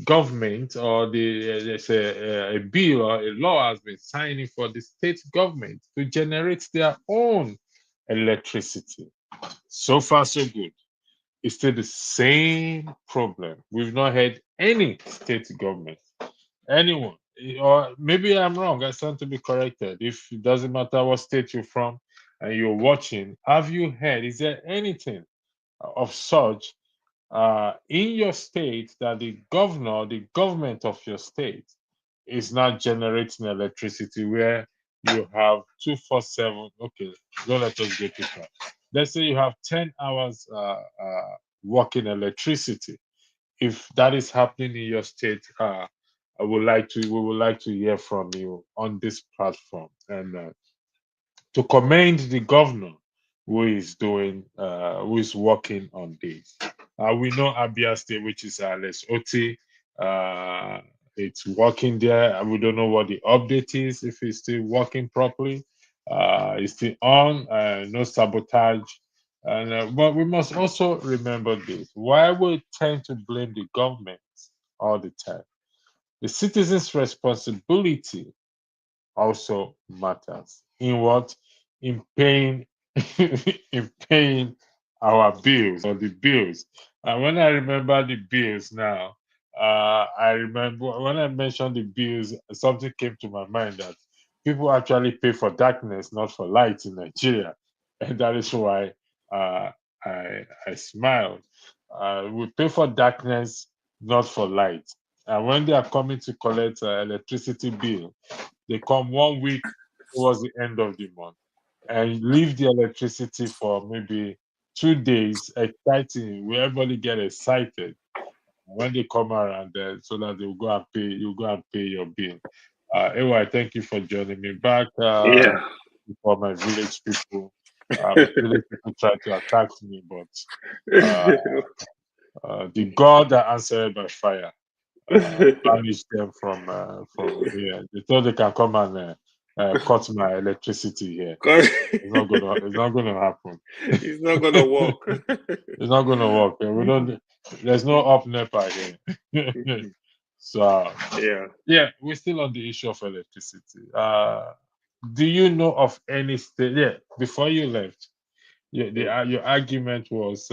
government or there's a bill or a law has been signing for the state government to generate their own electricity. So far, so good. It's still the same problem. We've not had any state government, anyone, or maybe I'm wrong. I stand to be corrected. If it doesn't matter what state you're from and you're watching, have you heard? Is there anything of such in your state that the governor, the government of your state, is not generating electricity where you have 247? Okay, don't let us go too far. Let's say you have 10 hours working electricity. If that is happening in your state, we would like to hear from you on this platform and to commend the governor who is working on this. We know Abia State, which is Les Oti, it's working there. We don't know what the update is, if it's still working properly. It's still on, no sabotage. And but we must also remember this: why we tend to blame the government all the time, the citizens' responsibility also matters. In what? In paying in paying our bills or the bills. And when I remember the bills now, I remember when I mentioned the bills, something came to my mind that people actually pay for darkness, not for light in Nigeria. And that is why I smiled. We pay for darkness, not for light. And when they are coming to collect electricity bill, they come 1 week towards the end of the month and leave the electricity for maybe 2 days, exciting, where everybody get excited when they come around there so that they'll go and pay, you go and pay your bill. Anyway, thank you for joining me back. Yeah. For my village people. My village people try to attack me, but the God that answered by fire banish them from here. They thought they can come and cut my electricity here. It's not gonna happen. It's not gonna work. It's not gonna work. We don't. There's no up NEPA here. So Yeah. we're still on the issue of electricity. Do you know of any state? Yeah, before you left, your argument was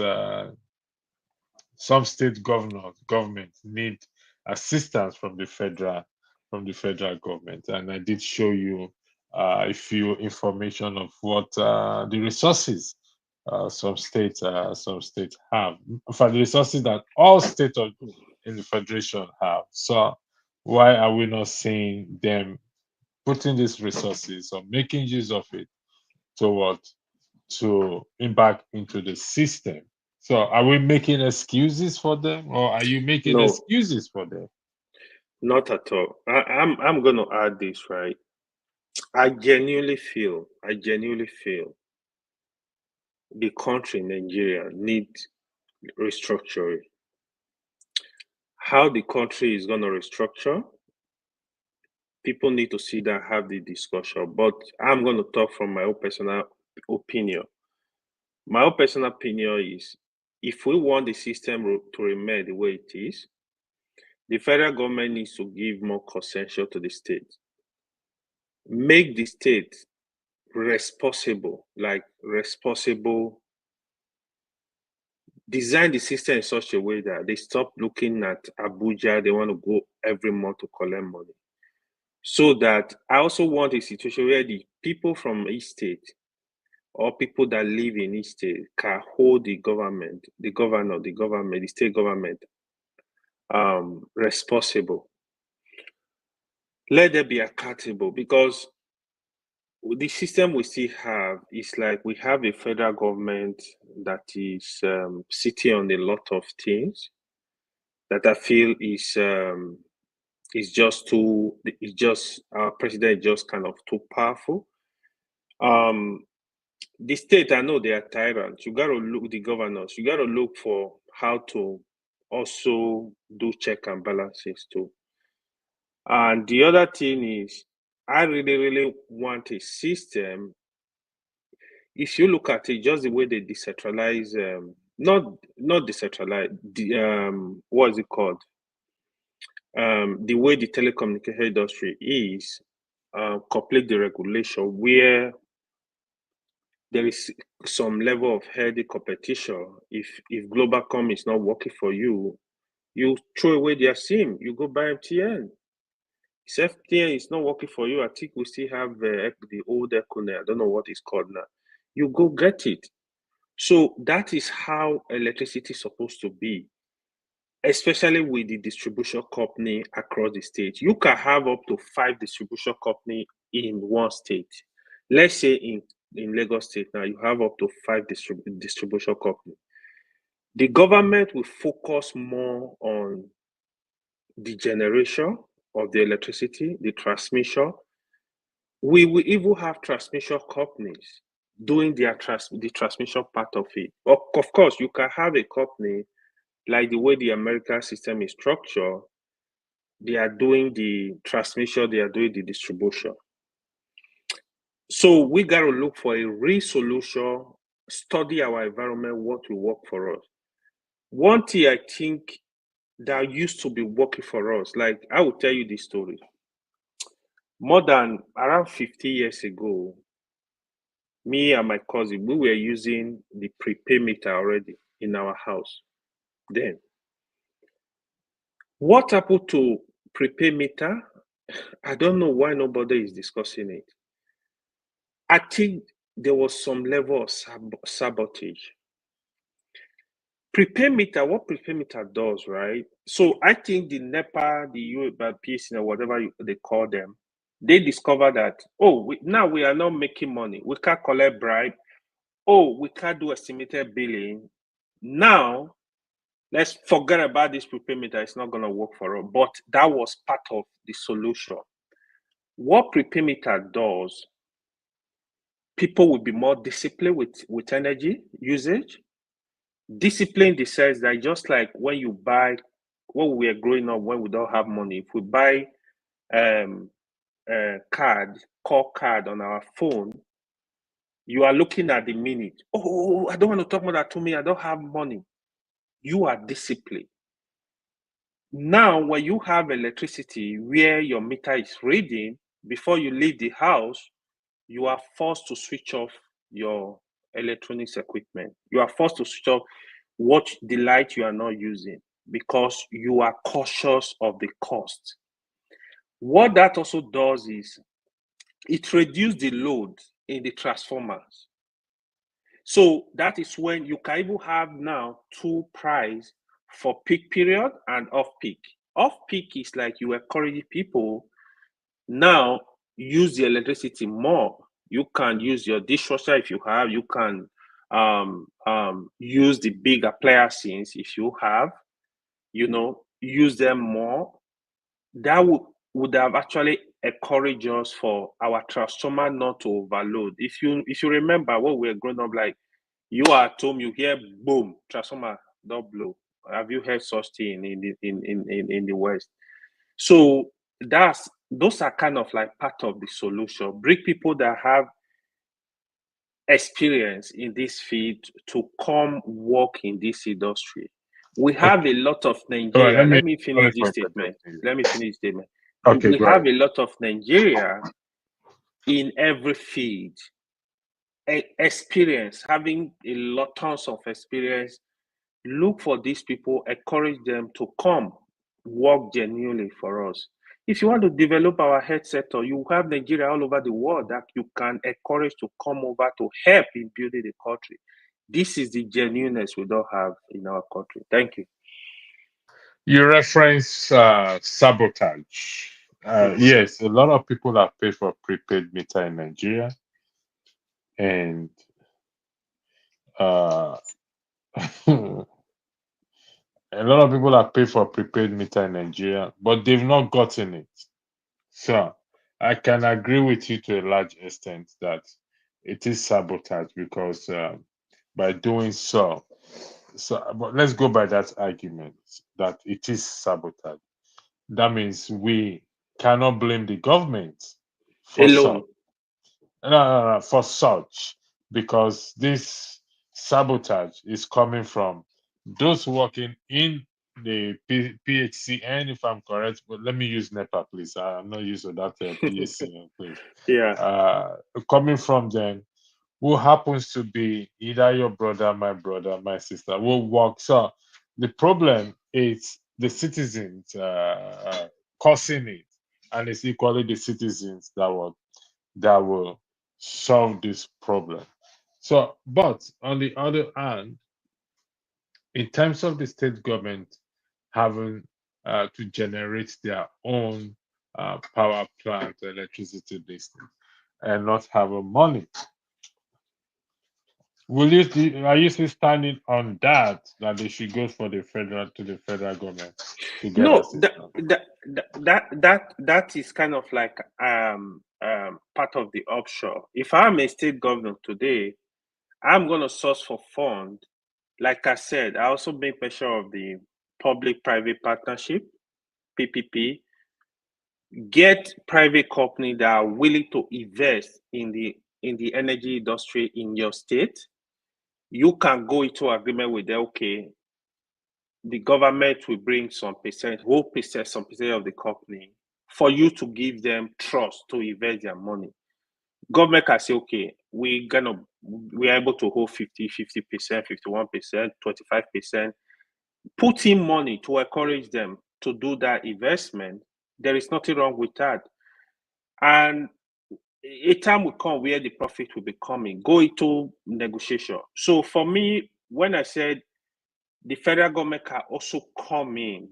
some state government need assistance from the federal government, and I did show you a few information of what the resources some states have. For the resources that all states in the federation have. So why are we not seeing them putting these resources or making use of it toward to impact into the system? So are we making excuses for them, or are you making No, excuses for them? not at all. I'm gonna add this, right? I genuinely feel the country Nigeria needs restructuring. How the country is gonna restructure, people need to sit down, have the discussion. But I'm gonna talk from my own personal opinion. My own personal opinion is, if we want the system to remain the way it is, the federal government needs to give more concession to the state. Make the state responsible, like responsible design the system in such a way that they stop looking at Abuja, they want to go every month to collect money. So that I also want a situation where the people from each state or people that live in each state can hold the government, the governor, the government, the state government responsible. Let them be accountable, because the system we still have is like we have a federal government that is sitting on a lot of things that I feel is just too. It's just our president is just kind of too powerful. The state, I know they are tyrants. You got to look, the governors. You got to look for how to also do check and balances too. And the other thing is, I really, really want a system. If you look at it, just the way they decentralize, not decentralize, what is it called? The way the telecommunication industry is, complete the regulation where there is some level of healthy competition. If Globalcom is not working for you, you throw away their SIM, you go buy MTN. If MTN is not working for you, I think we still have the old Econet. I don't know what it's called now. You go get it. So that is how electricity is supposed to be, especially with the distribution company across the state. You can have up to 5 distribution company in one state. Let's say in Lagos State now, you have up to 5 distribution company. The government will focus more on the generation of the electricity, the transmission. We will even have transmission companies doing the transmission part of it. Of course, you can have a company like the way the American system is structured. They are doing the transmission, they are doing the distribution. So we got to look for a real solution, study our environment, what will work for us. One thing I think that used to be working for us, like I will tell you this story. More than around 50 years ago, me and my cousin, we were using the prepaid meter already in our house then. What happened to prepaid meter? I don't know why nobody is discussing it. I think there was some level of sabotage. Prepaid meter, what prepaid meter does, right? So I think the NEPA, the PSC, or whatever they call them, they discover that, now we are not making money. We can't collect bribe. We can't do estimated billing. Now, let's forget about this prepaid meter. It's not going to work for us. But that was part of the solution. What prepaid meter does, people will be more disciplined with energy usage. Discipline in the sense that just like when you buy, when we were growing up, when we don't have money, if we buy call card on our phone, you are looking at the minute. I don't want to talk more than 2 minutes. I don't have money. You are disciplined. Now, when you have electricity where your meter is reading, before you leave the house, you are forced to switch off your electronics equipment. You are forced to switch off the light you are not using because you are cautious of the cost. What that also does is it reduces the load in the transformers. So that is when you can even have now 2 price for peak period and off peak. Off peak is like you encourage people now use the electricity more. You can use your dishwasher if you have. You can use the big appliances if you have. Use them more. That would have actually encouraged us for our transformer not to overload. If you remember when we were growing up, like you are at home, you hear boom, transformer don't blow. Have you heard such thing in the West? So those are kind of like part of the solution. Bring people that have experience in this field to come work in this industry. We have a lot of Nigeria. Right, Let me finish this statement. Okay, We have a lot of Nigeria in every field. Experience, having tons of experience look for these people, encourage them to come work genuinely for us. If you want to develop our health sector, you have Nigeria all over the world that you can encourage to come over to help in building the country. This is the genuineness we don't have in our country. Thank you. You reference sabotage. Yes, a lot of people have paid for prepaid meter in Nigeria, and uh, a lot of people have paid for prepaid meter in Nigeria, but they've not gotten it. So I can agree with you to a large extent that it is sabotage because by doing so, but let's go by that argument that it is sabotage. That means we cannot blame the government for Alone. such. No, for such, because this sabotage is coming from those working in the PHC, and if I'm correct, but let me use NEPA, please. I'm not used to that PHC, please. Yeah. Coming from them, who happens to be either your brother, my sister, will work. So the problem is the citizens causing it, and it's equally the citizens that will solve this problem. So, but on the other hand, in terms of the state government having to generate their own power plant, electricity business, and not having money, are you still standing on that they should go for the federal government to get No, that assistance? that is kind of like part of the offshore. If I'm a state governor today, I'm gonna source for fund. Like I said, I also make mention of the public-private partnership, PPP. Get private company that are willing to invest in the energy industry in your state. You can go into agreement with them. Okay, the government will bring some percent, some percent of the company for you to give them trust to invest their money. Government can say, okay, we're able to hold 50%, 51%, 25%. Put in money to encourage them to do that investment. There is nothing wrong with that. And a time will come where the profit will be coming. Go into negotiation. So for me, when I said the federal government can also come in,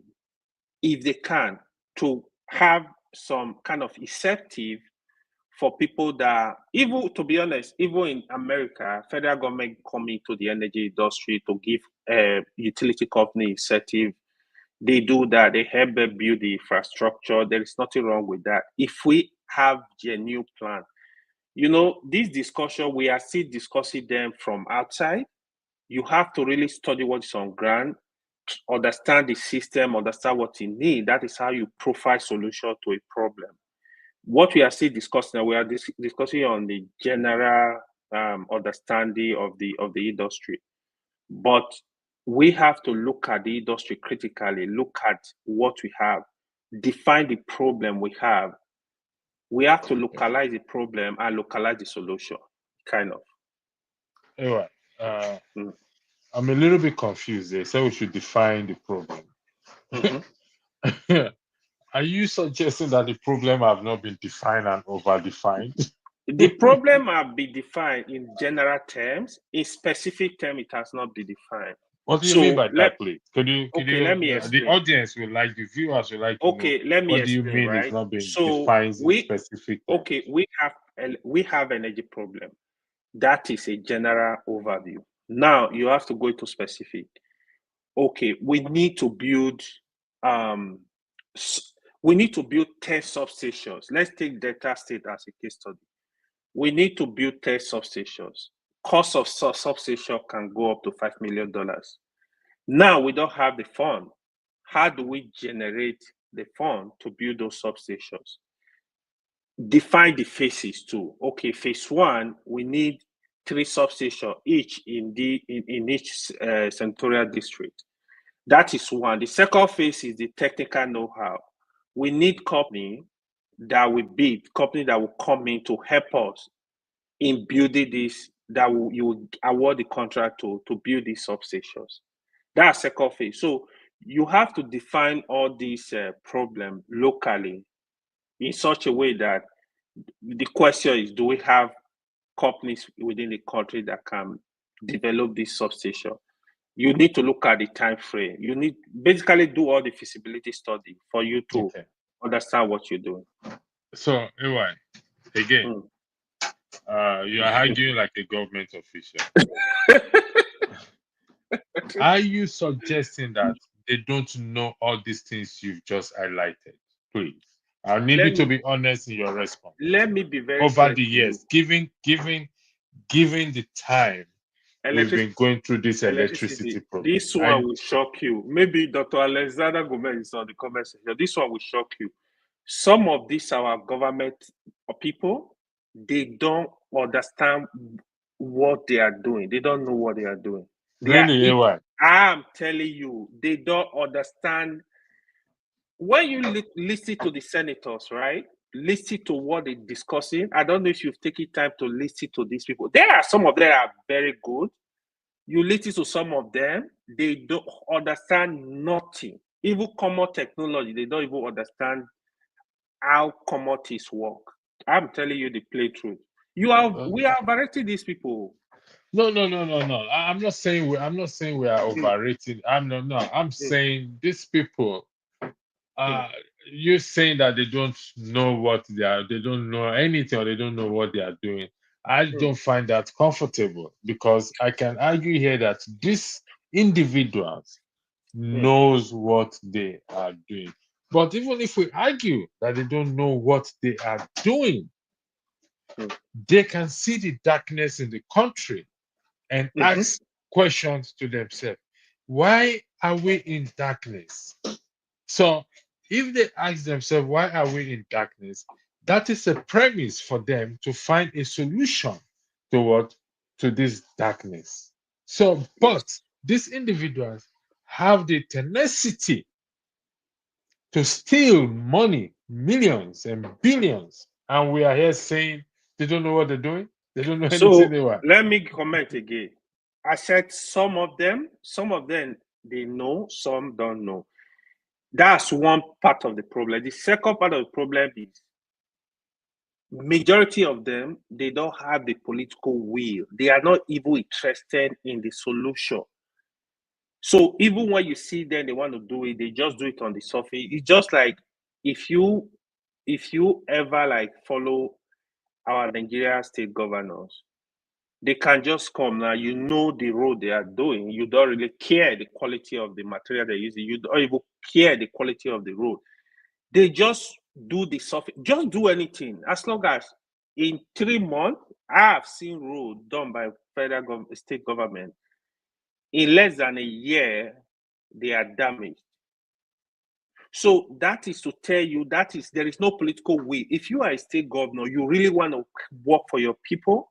if they can, to have some kind of incentive for people that, even to be honest, even in America, federal government coming to the energy industry to give utility company incentive. They do that. They help them build the infrastructure. There is nothing wrong with that. If we have genuine plan, this discussion, we are still discussing them from outside. You have to really study what's on ground, understand the system, understand what you need. That is how you provide solution to a problem. What we are still discussing, we are discussing on the general understanding of the industry, but we have to look at the industry critically, look at what we have, define the problem we have. We have to localize the problem and localize the solution, kind of. Anyway, I'm a little bit confused. They say we should define the problem. Mm-hmm. Are you suggesting that the problem have not been defined and over-defined? The problem have been defined in general terms. In specific term, it has not been defined. What do you mean So by that, please? Could you, let me the explain. audience will like, the viewers will like to know, Okay, let me what do you explain, mean it's right? not been So defined in specific terms? we have energy problem. That is a general overview. Now you have to go into specific. Okay, we need to build 10 substations. Let's take Delta State as a case study. We need to build 10 substations. Cost of substation can go up to $5 million. Now we don't have the fund. How do we generate the fund to build those substations? Define the phases too. Okay, phase one, we need 3 substations each in each senatorial district. That is one. The second phase is the technical know-how. We need company that will come in to help us in building this, you will award the contract to build these substations. That's second phase. So you have to define all these problems locally in such a way that the question is, do we have companies within the country that can develop this substation? You need to look at the time frame. You need basically do all the feasibility study for you to Okay. understand what you're doing. So, anyway, again, Mm. you are arguing like a government official. Are you suggesting that they don't know all these things you've just highlighted? Please, I need you Let to me be honest in your response. let me be very Over fair the to you. years, giving the time we've been going through this electricity problem. This one will shock you. Maybe Dr. Alexander Gomez is on the comment section. This one will shock you. Some of these our government people, they don't understand what they are doing. They don't know what they are doing. Really, AY? I'm telling you, they don't understand. When you listen to the senators, right? Listen to what they're discussing. I don't know if you've taken time to listen to these people. There are some of them are very good. You listen to some of them, they don't understand nothing. Even common technology, they don't even understand how commodities work. I'm telling you the plain truth. We are overrating these people. No. I'm not saying we are overrated. I'm saying these people. You're saying that they don't know what they don't know anything, or they don't know what they are doing. I don't find that comfortable, because I can argue here that these individuals knows what they are doing. But even if we argue that they don't know what they are doing, they can see the darkness in the country and ask questions to themselves. Why are we in darkness? So if they ask themselves, why are we in darkness? That is a premise for them to find a solution to what? To this darkness. So, but these individuals have the tenacity to steal money, millions and billions. And we are here saying they don't know what they're doing. They don't know anything they want. Let me comment again. I said some of them they know, some don't know. That's one part of the problem. The second part of the problem is majority of them, they don't have the political will. They are not even interested in the solution. So even when you see them, they want to do it, they just do it on the surface. It's just like if you ever like follow our Nigeria state governors, they can just come now. You know the road they are doing. You don't really care the quality of the material they're using. You don't even care the quality of the road. They just do the surface. Just do anything. As long as in 3 months, I have seen road done by federal state government. In less than a year, they are damaged. So that is to tell you there is no political will. If you are a state governor, you really want to work for your people,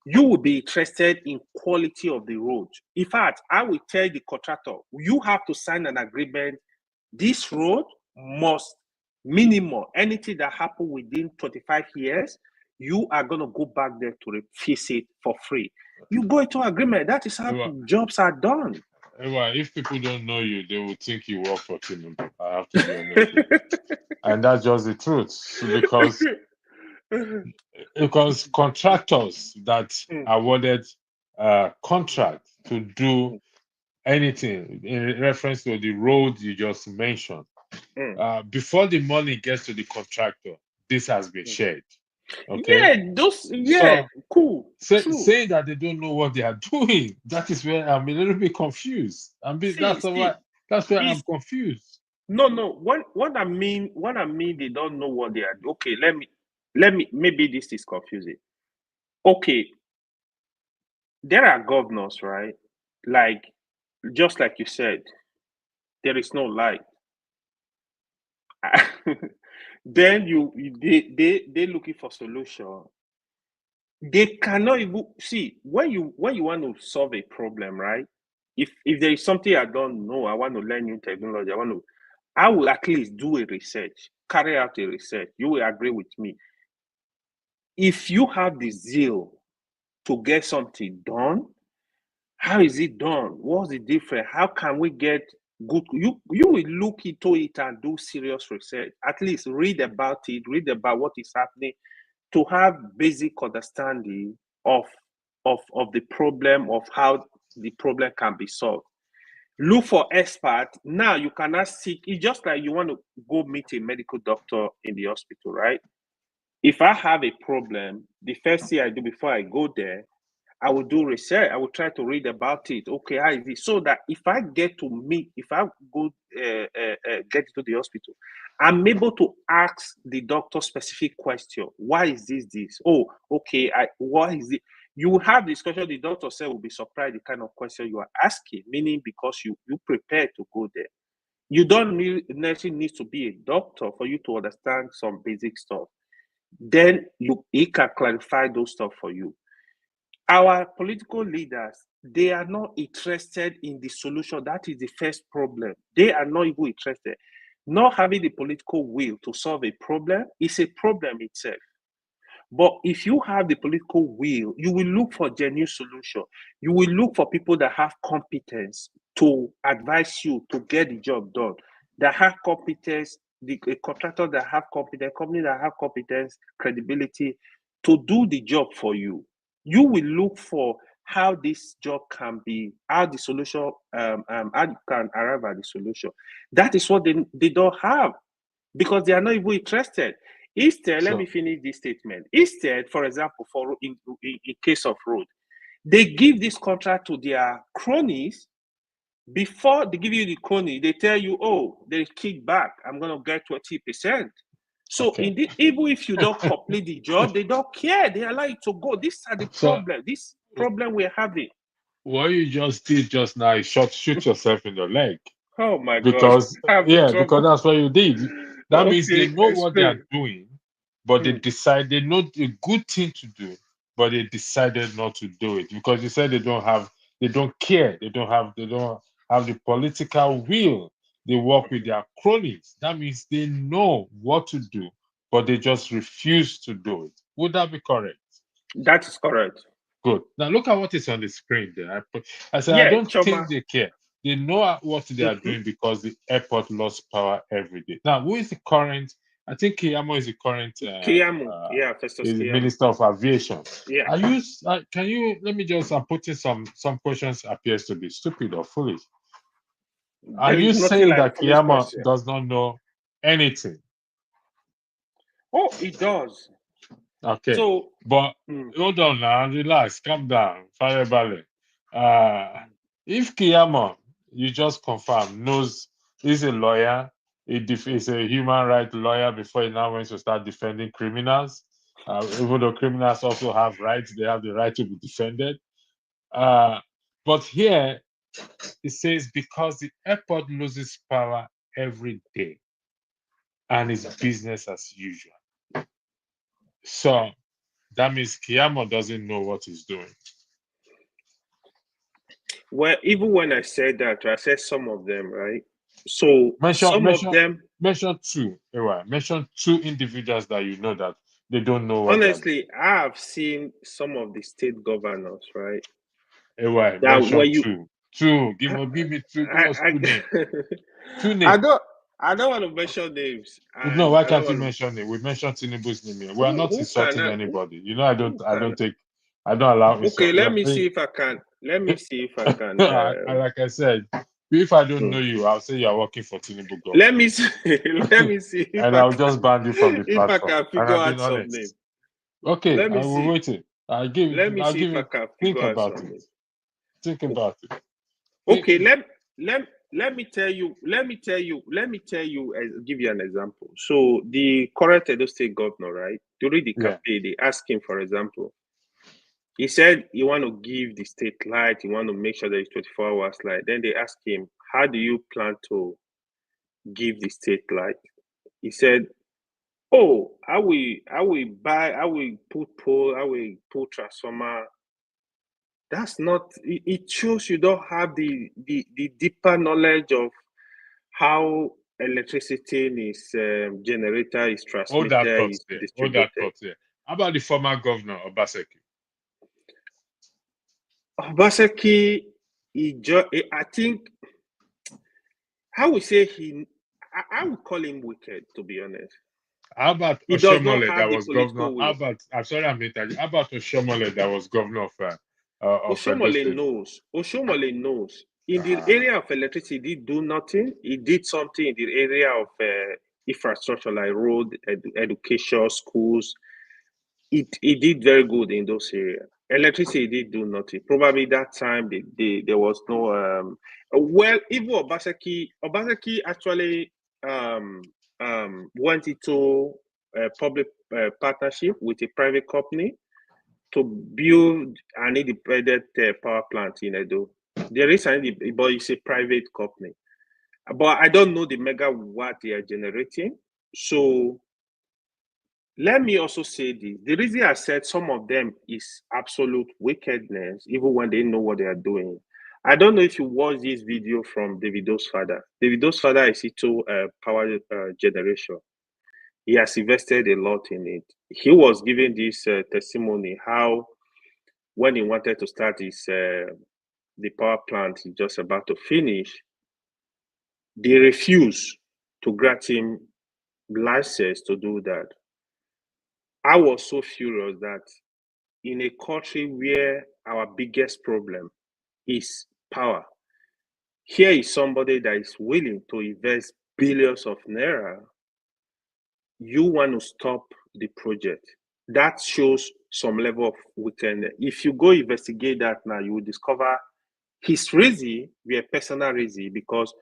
you will be interested in quality of the road. In fact, I will tell the contractor, you have to sign an agreement. This road must minimum anything that happened within 25 years, you are going to go back there to fix it for free. You go into agreement. That is how jobs are done. If people don't know you, they will think you work for Tinubu. I have to be honest with you. And that's just the truth. Because contractors that awarded contract to do anything in reference to the road you just mentioned, before the money gets to the contractor, this has been shared. Okay. Cool. Saying that they don't know what they are doing, that is where I'm a little bit confused. That's where I'm confused. No. What I mean, they don't know what they are doing. Okay, let me. Maybe this is confusing. Okay, there are governors, right? Like, just like you said, there is no light. Then they looking for solution. They cannot even see when you want to solve a problem, right? If there is something I don't know, I want to learn new technology. I will at least do a research, carry out a research. You will agree with me. If you have the zeal to get something done, How is it done? What's the difference? How can we get good? You will look into it and do serious research. At least read about it, read about what is happening, to have basic understanding of the problem, of how the problem can be solved. Look for experts. Now you cannot seek. It's just like you want to go meet a medical doctor in the hospital, right? If I have a problem, the first thing I do before I go there, I will do research. I will try to read about it. Okay, how is it? So that if I get to meet, if I go get to the hospital, I'm able to ask the doctor specific question. Why is this? Oh, okay. Why is it? You will have discussion. The doctor said will be surprised the kind of question you are asking. Meaning because you prepare to go there. You don't necessarily need to be a doctor for you to understand some basic stuff. Then he can clarify those stuff for you. Our political leaders, they are not interested in the solution. That is the first problem. They are not even interested. Not having the political will to solve a problem is a problem itself. But if you have the political will, you will look for genuine solution. You will look for people that have competence to advise you to get the job done, that have competence, the contractor that have competence, company that have competence, credibility to do the job for you. You will look for how this job can be, how the solution, how you can arrive at the solution. That is what they don't have, because they are not even interested. Instead, let me finish this statement. Instead, for example, for in case of road, they give this contract to their cronies. Before they give you the crony, they tell you, oh, they kick back. I'm going to get 20%. So even if you don't complete the job, they don't care. They allow you to go. These are the problem. This problem we're having. What you just did just now is shoot yourself in the leg. Oh my Because God. because that's what you did. That means they know what they are explain. doing, but they know a good thing to do, but they decided not to do it because you said they don't care, they don't have the political will. They work with their cronies. That means they know what to do, but they just refuse to do it. Would that be correct? That is correct. Good. Now look at what is on the screen there. I said, I Yeah, don't Choma. think they care. They know what they are doing because the airport lost power every day. Now, who is the current? I think Kiyamo is the current Kiyamo. Yeah, Festus is the Kiyamo. Minister of Aviation. Yeah. Are you? Can you? Let me just. I'm putting some questions appears to be stupid or foolish. Are There you is nothing saying like that the foolish Kiyamo question. does not know anything? Oh, it does. Okay. So, But hold on now, relax, calm down, fire ballet. If Kiyamo, you just confirm, knows he's a lawyer, he's a human rights lawyer before he now wants to start defending criminals. Even though criminals also have rights, they have the right to be defended. But here it says because the airport loses power every day and it's business as usual. So that means Kiyamo doesn't know what he's doing. well, even when I said that, I said some of them, right? So of them. Mention two. Mention two individuals that you know that they don't know what Honestly, I have seen some of the state governors, right? Mention two. Two. Give me two. Give us two names. Two names. I don't want to mention names. No, why can't you mention it? We mentioned Tinubu's name here. We are not Who insulting can anybody. You know, I don't allow Okay, insult. let me see if I can. Like I said, if I don't know you, I'll say you are working for Tinubu government. Let me see. Let me see. And I'll just ban you from the platform. If I can figure out some name. Okay, Let me I will see. wait it. I'll give Let me see if I you. can Think figure out about some name. it. Think about it. Okay, let me tell you. Give you an example. So the current Edo State governor, right? During the campaign, they asked him, for example, he said he want to give the state light. He want to make sure there is 24 hours light. Then they asked him, how do you plan to give the state light? He said, oh, I will put pole, I will put transformer. That's not, it shows you don't have the deeper knowledge of how electricity is generated, is transmitted, is distributed. Hold that thought there. How about the former governor, Obaseki? Obaseki, I think I would say I would call him wicked, to be honest. How about He does not Oshomole that have the was governor? political How will. about, I'm sorry, I'm interrupting. How about Oshomole that was governor of Edo Oshomole State? knows. Oshomole knows. In the Uh, area of electricity, he did do nothing. He did something in the area of infrastructure like road, education, schools. It did very good in those areas. Electricity did do nothing. Probably that time there was no well, even Obaseki actually went into a public partnership with a private company to build an independent power plant in Edo. There is but it's a private company. But I don't know the megawatt they are generating. So let me also say this. The reason I said some of them is absolute wickedness, even when they know what they are doing. I don't know if you watched this video from Davido's father. Davido's father is into power generation. He has invested a lot in it. He was giving this testimony how when he wanted to start his the power plant he's just about to finish, they refused to grant him license to do that. I was so furious that in a country where our biggest problem is power, here is somebody that is willing to invest billions of naira. You want to stop the project. That shows some level of wickedness. If you go investigate that now, you will discover his reason were personal reason because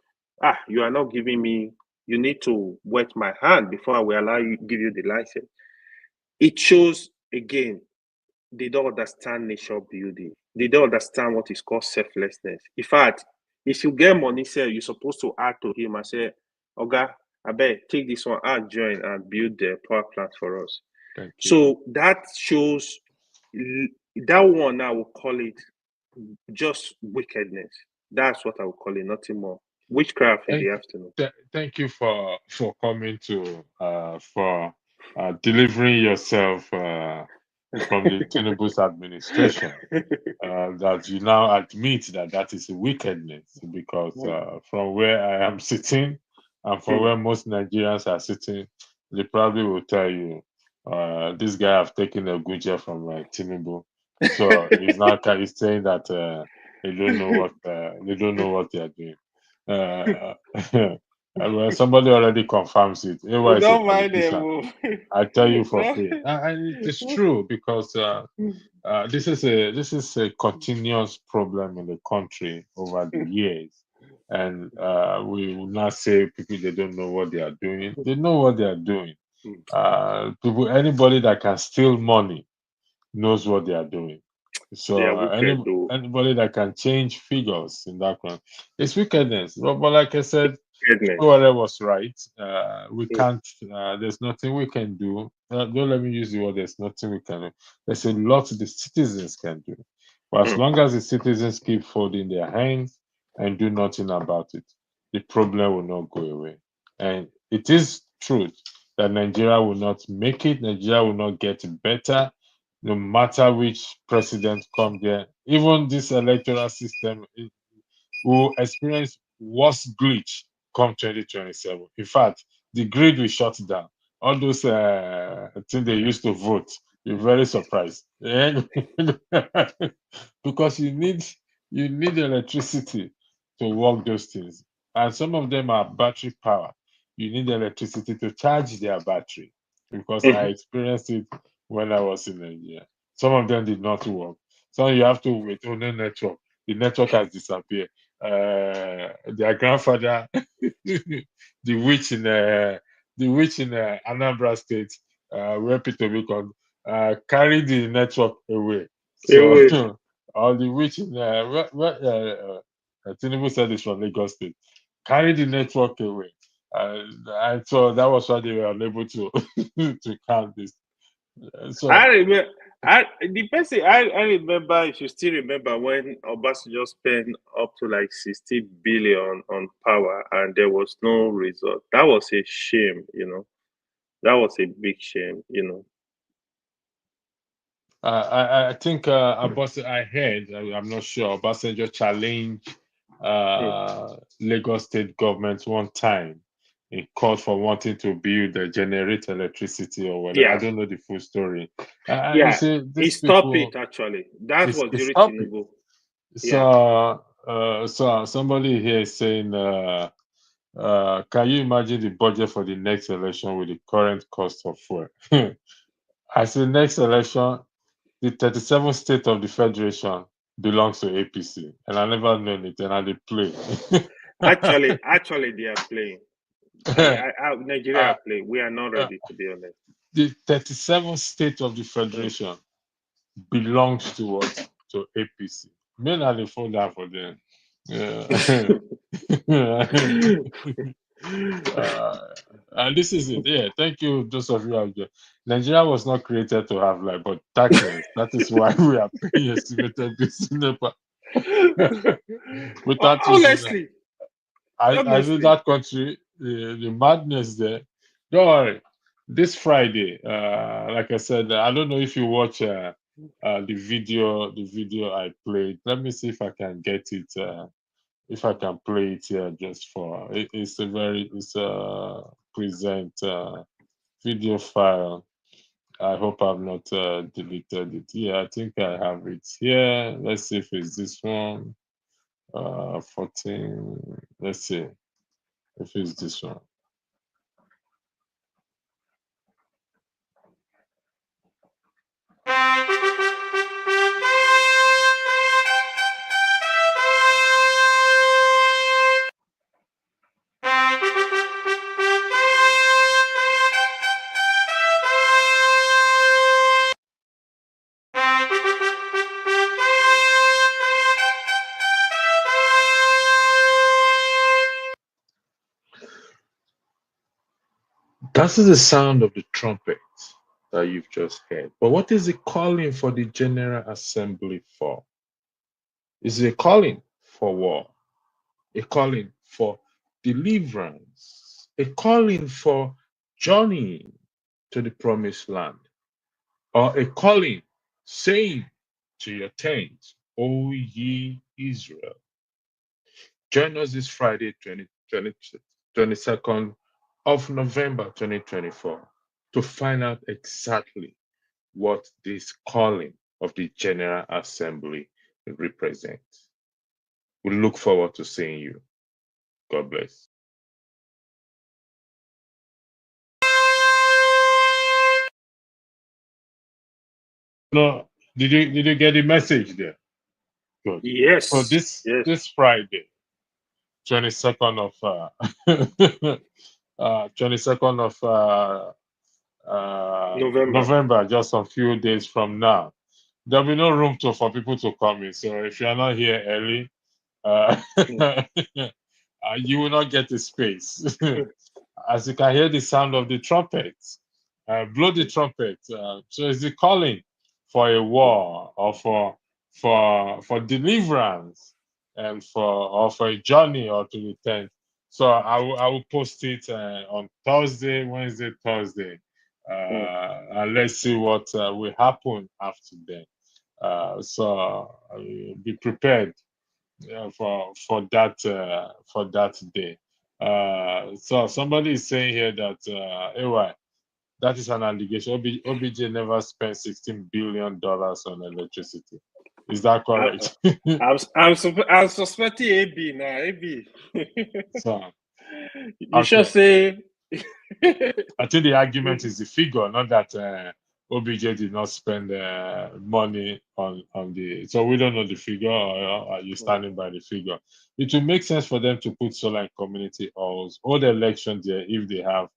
you are not giving me, you need to wet my hand before I will allow you give you the license. It shows again they don't understand nation building. They don't understand what is called selflessness. In fact, if you get money, say you're supposed to add to him and say, Oga, I bet take this one and join and build the power plant for us. Thank you. So that shows that one I will call it just wickedness. That's what I would call it, nothing more. Witchcraft in the Thank, afternoon. thank you for coming to for delivering yourself from the Tinubu's administration. That you now admit that that is a wickedness because from where I am sitting and from where most Nigerians are sitting, they probably will tell you this guy have taken a Guja from Tinubu, so he's saying that they don't know what they are doing. Uh, well, somebody already confirms it. Ewa is a Don't mind politician. them. I tell you for free, and it is true because this is a continuous problem in the country over the years, and we will not say people they don't know what they are doing. They know what they are doing. Anybody that can steal money knows what they are doing. They So are wicked though. anybody that can change figures in that one, it's wickedness. But like I said, Wickedness. Sowore was right. We can't. There's nothing we can do. Don't let me use the word. There's nothing we can do. There's a lot the citizens can do. But as long as the citizens keep folding their hands and do nothing about it, the problem will not go away. And it is truth that Nigeria will not make it. Nigeria will not get better, no matter which president come there. Even this electoral system will experience worse glitch come 2027. In fact, the grid will shut down. All those things they used to vote, you're very surprised. And because you need electricity to work those things. And some of them are battery power. You need electricity to charge their battery. Because I experienced it when I was in Nigeria. Some of them did not work. So you have to wait on the network. The network has disappeared. Their grandfather, the witch in Anambra State, where Peter Bicon carried the network away. So Anyway, all the witch in Tinubu said it's from Lagos State, carried the network away. And so that was why they were unable to to count this. I So remember. The person I remember, if you still remember when Obasanjo spent up to like 60 billion on power and there was no result. That was a shame. That was a big shame. I think I heard, I'm not sure, Obasanjo challenged Lagos State government one time. He called for wanting to build generate electricity or whatever. I Yeah, don't know the full story. You yeah. see, He these stopped people, it actually. That was it's during stopping. Tinubu. Yeah. So somebody here is saying, can you imagine the budget for the next election with the current cost of fuel? I say next election, the 37th state of the federation belongs to APC, and I never known it, and I dey play. Actually, they are playing. Nigeria uh, are playing. We are not uh, ready, to be honest. the 37th state of the Mm. federation belongs to what? To APC. Men are the fall down for them. Yeah. uh, and this is it. Yeah, thank you, those of you out there. Nigeria was not created to have light, but darkness. That is why we are paying estimated bills in NEPA. Without using that, Honestly, I think honestly. that country, the madness there. Don't worry. This Friday, like I said, I don't know if you watch the video I played. Let me see if I can get it. If I can play it here, just for it's a present video file. I hope I've not deleted it. Yeah, I think I have it here. Let's see if it's this one. 14. Let's see if it's this one. That is the sound of the trumpet that you've just heard. But what is it calling for the General Assembly for? Is it a calling for war? A calling for deliverance? A calling for journey to the promised land? Or a calling saying to your tent, O ye Israel? Join us this Friday, 22nd of November 2024, to find out exactly what this calling of the General Assembly represents. We look forward to seeing you. God bless. No, did you get the message there? Good. So Yes, this yes. this Friday, 22nd of 22nd of November. November, just a few days from now, there'll be no room for people to come in. So if you're not here early, uh, Mm. you will not get the space. As you can hear the sound of the trumpet, blow the trumpet. So it's the calling for a war or for deliverance and for a journey or to return. So I will post it on Thursday, Wednesday, Thursday, Mm. and let's see what will happen after then. Be prepared for that day. So somebody is saying here that AY, that is an allegation. OBJ never spent $16 billion on electricity. Is that I, correct? I'm suspecting AB now. AB. So You should okay, say. I think the argument is the figure, not that OBJ did not spend money on the. So we don't know the figure, or are you standing by the figure? It will make sense for them to put solar in community halls or the election there if they have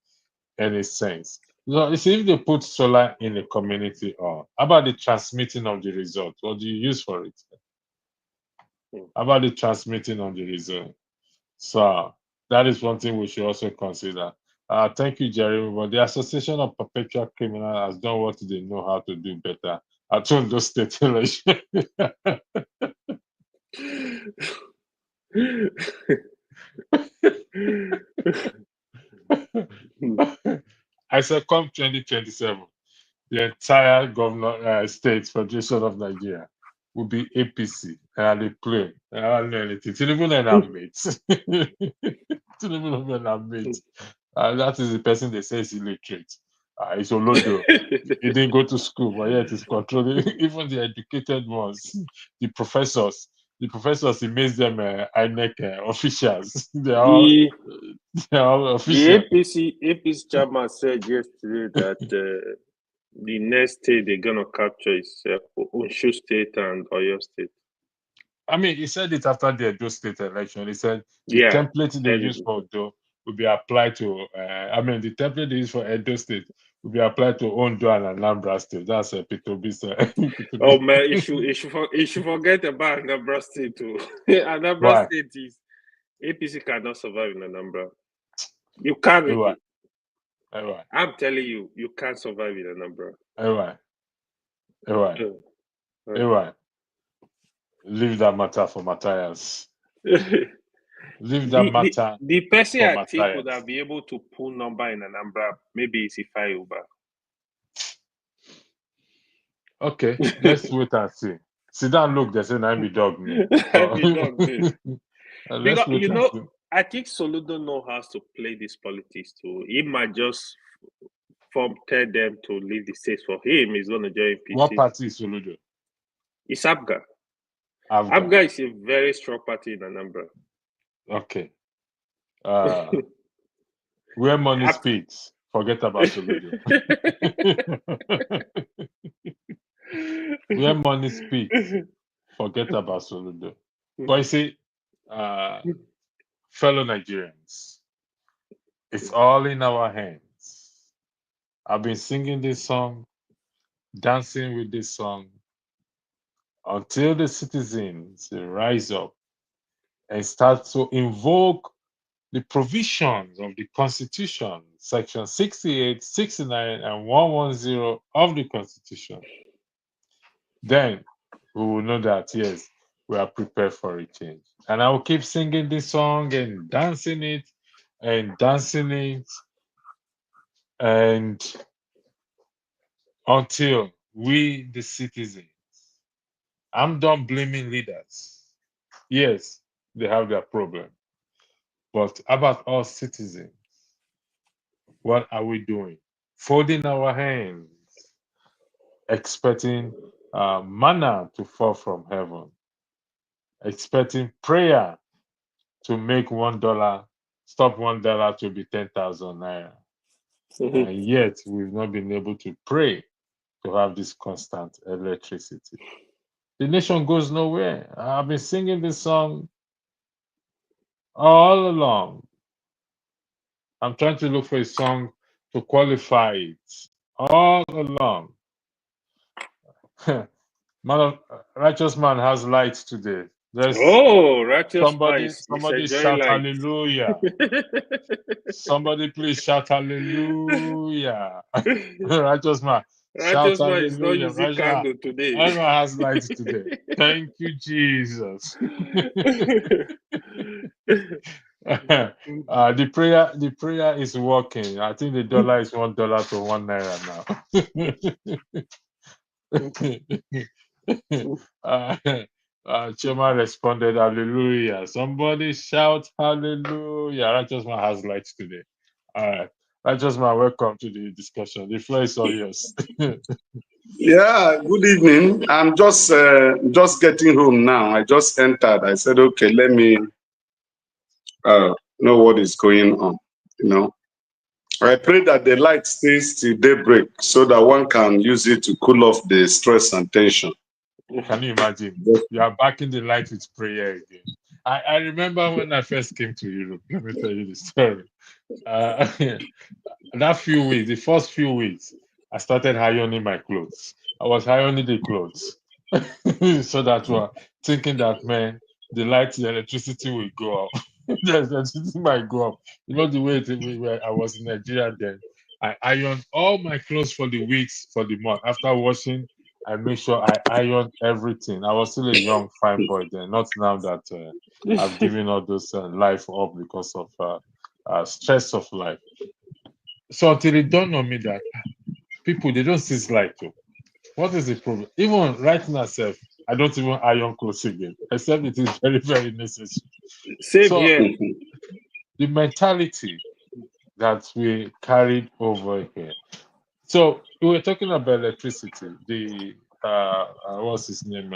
any sense. So you see, if they put solar in a community hall, how about the transmitting of the result? What do you use for it? How about the transmitting of the result? So that is one thing we should also consider. Thank you, Jeremy. But the Association of Perpetual Criminals has done what they know how to do better at Ondo State election. I said, come 2027, the entire governor state federation of Nigeria will be APC, and they play. I don't know anything. Tinubu and our mates. Tinubu and our mates. That is the person they say is illiterate. It's Olodo. He didn't go to school, but yet he's controlling even the educated ones, the professors. The professors, he makes them INEC officials. the They are all the official. APC chairman said yesterday that the next state they're gonna capture is Osun State and Oyo State. I mean, he said it after the Edo State election. He said the Yeah, template they said it. use for Ondo will be applied to. The template they use for Edo State will be applied to Ondo and Anambra State. That's a Pitobi's. Oh man, you should forget about Anambra State too. Anambra Why? State is APC cannot survive in Anambra. You can't. Why? Why? I'm telling you, you can't survive in Anambra. Why? Why? Uh, Why? Leave that matter for Matthias. Leave that matter the person for I think would Matthias. have been able to pull number in Anambra maybe is Ifeanyi Uba. Okay, let's wait and see. Sit down, look, they say I'm be dog me. I be dog me. Let's Because wait and see. I think Soludo knows how to play this politics too. He might just tell them to leave the state for him. He's going to join PC. What party is Soludo? It's Abga. Abga. Abga is a very strong party in Anambra. Okay. Where money speaks, forget about Soludo. Where money speaks, forget about Soludo. But you see, fellow Nigerians, it's all in our hands. I've been singing this song, dancing with this song, until the citizens rise up and start to invoke the provisions of the Constitution, Section 68, 69, and 110 of the Constitution. Then we will know that, yes, we are prepared for a change. And I will keep singing this song and dancing it, and until we, the citizens, I'm done blaming leaders. Yes, they have their problem. But about us citizens, what are we doing? Folding our hands, expecting manna to fall from heaven, expecting prayer to make $1, stop $1 to be 10,000 naira. And yet we've not been able to pray to have this constant electricity. The nation goes nowhere. I've been singing this song all along. I'm trying to look for a song to qualify it all along. Righteous man has light today. There's righteous man is somebody enjoying shout life. hallelujah. Somebody please shout hallelujah. Righteous man. Shout Righteous man is not hallelujah. using candle today. Everyone has light today. Thank you, Jesus. The prayer is working. I think the dollar is $1 to $1 now. Chema responded, hallelujah. Somebody shout hallelujah. Righteous man has light today. All right. Righteous man, welcome to the discussion. The floor is all yours. Yeah, good evening. I'm just getting home now. I just entered. I said, okay, let me know what is going on. I pray that the light stays till daybreak so that one can use it to cool off the stress and tension. Can you imagine? You are back in the light with prayer again. I remember when I first came to Europe. Let me tell you the story. The first few weeks, I started ironing my clothes. I was ironing the clothes so that we're thinking that, man, the electricity will go up. The electricity might go up. You know the way I was in Nigeria then. I ironed all my clothes for the weeks, for the month. After washing, I made sure I ironed everything. I was still a young, fine boy then. Not now that I've given all those life up because of stress of life. So until it dawned on me that people, they don't see light. What is the problem? Even right now, self, I don't even iron clothes again, except it is very, very necessary. Same So here. the mentality that we carried over here. So we were talking about electricity. The what's his name?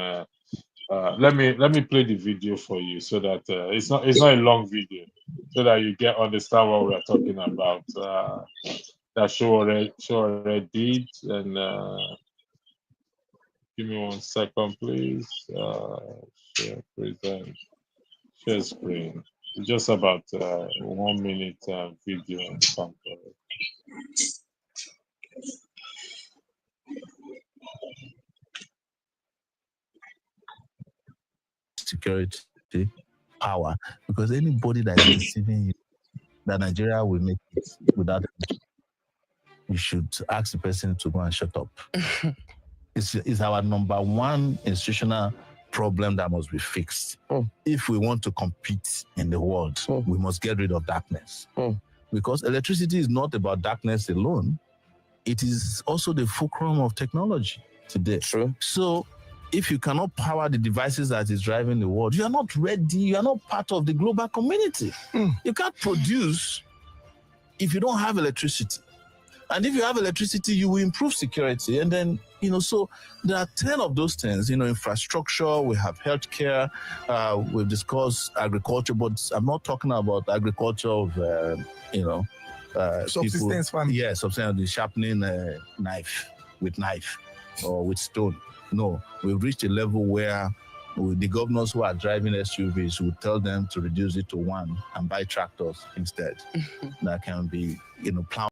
Let me play the video for you so that it's not a long video, so that you get understand what we are talking about. That Sowore did, and give me 1 second, please. Share present, share screen. It's just about 1 minute video and something. Security, power, because anybody that is deceiving you that Nigeria will make it without it, you should ask the person to go and shut up. It's our number one institutional problem that must be fixed. If we want to compete in the world, we must get rid of darkness. Because electricity is not about darkness alone. It is also the fulcrum of technology today. True. So if you cannot power the devices that is driving the world, you are not ready, you are not part of the global community. You can't produce if you don't have electricity. And if you have electricity, you will improve security. And then, so there are 10 of those things, infrastructure, we have healthcare, we've discussed agriculture, but I'm not talking about agriculture of, Subsistence farming. Yeah, subsistence, the sharpening knife or with stone. No, we've reached a level where the governors who are driving SUVs will tell them to reduce it to 1 and buy tractors instead that can be, plowed.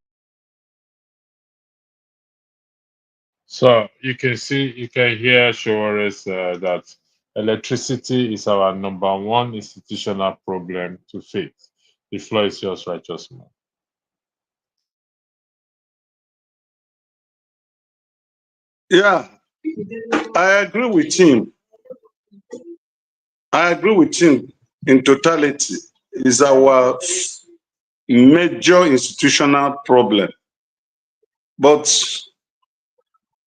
So you can hear Showore's that electricity is our number one institutional problem to fix. The floor is yours, righteous man. Yeah, I agree with him. I agree with him in totality. Is our major institutional problem. But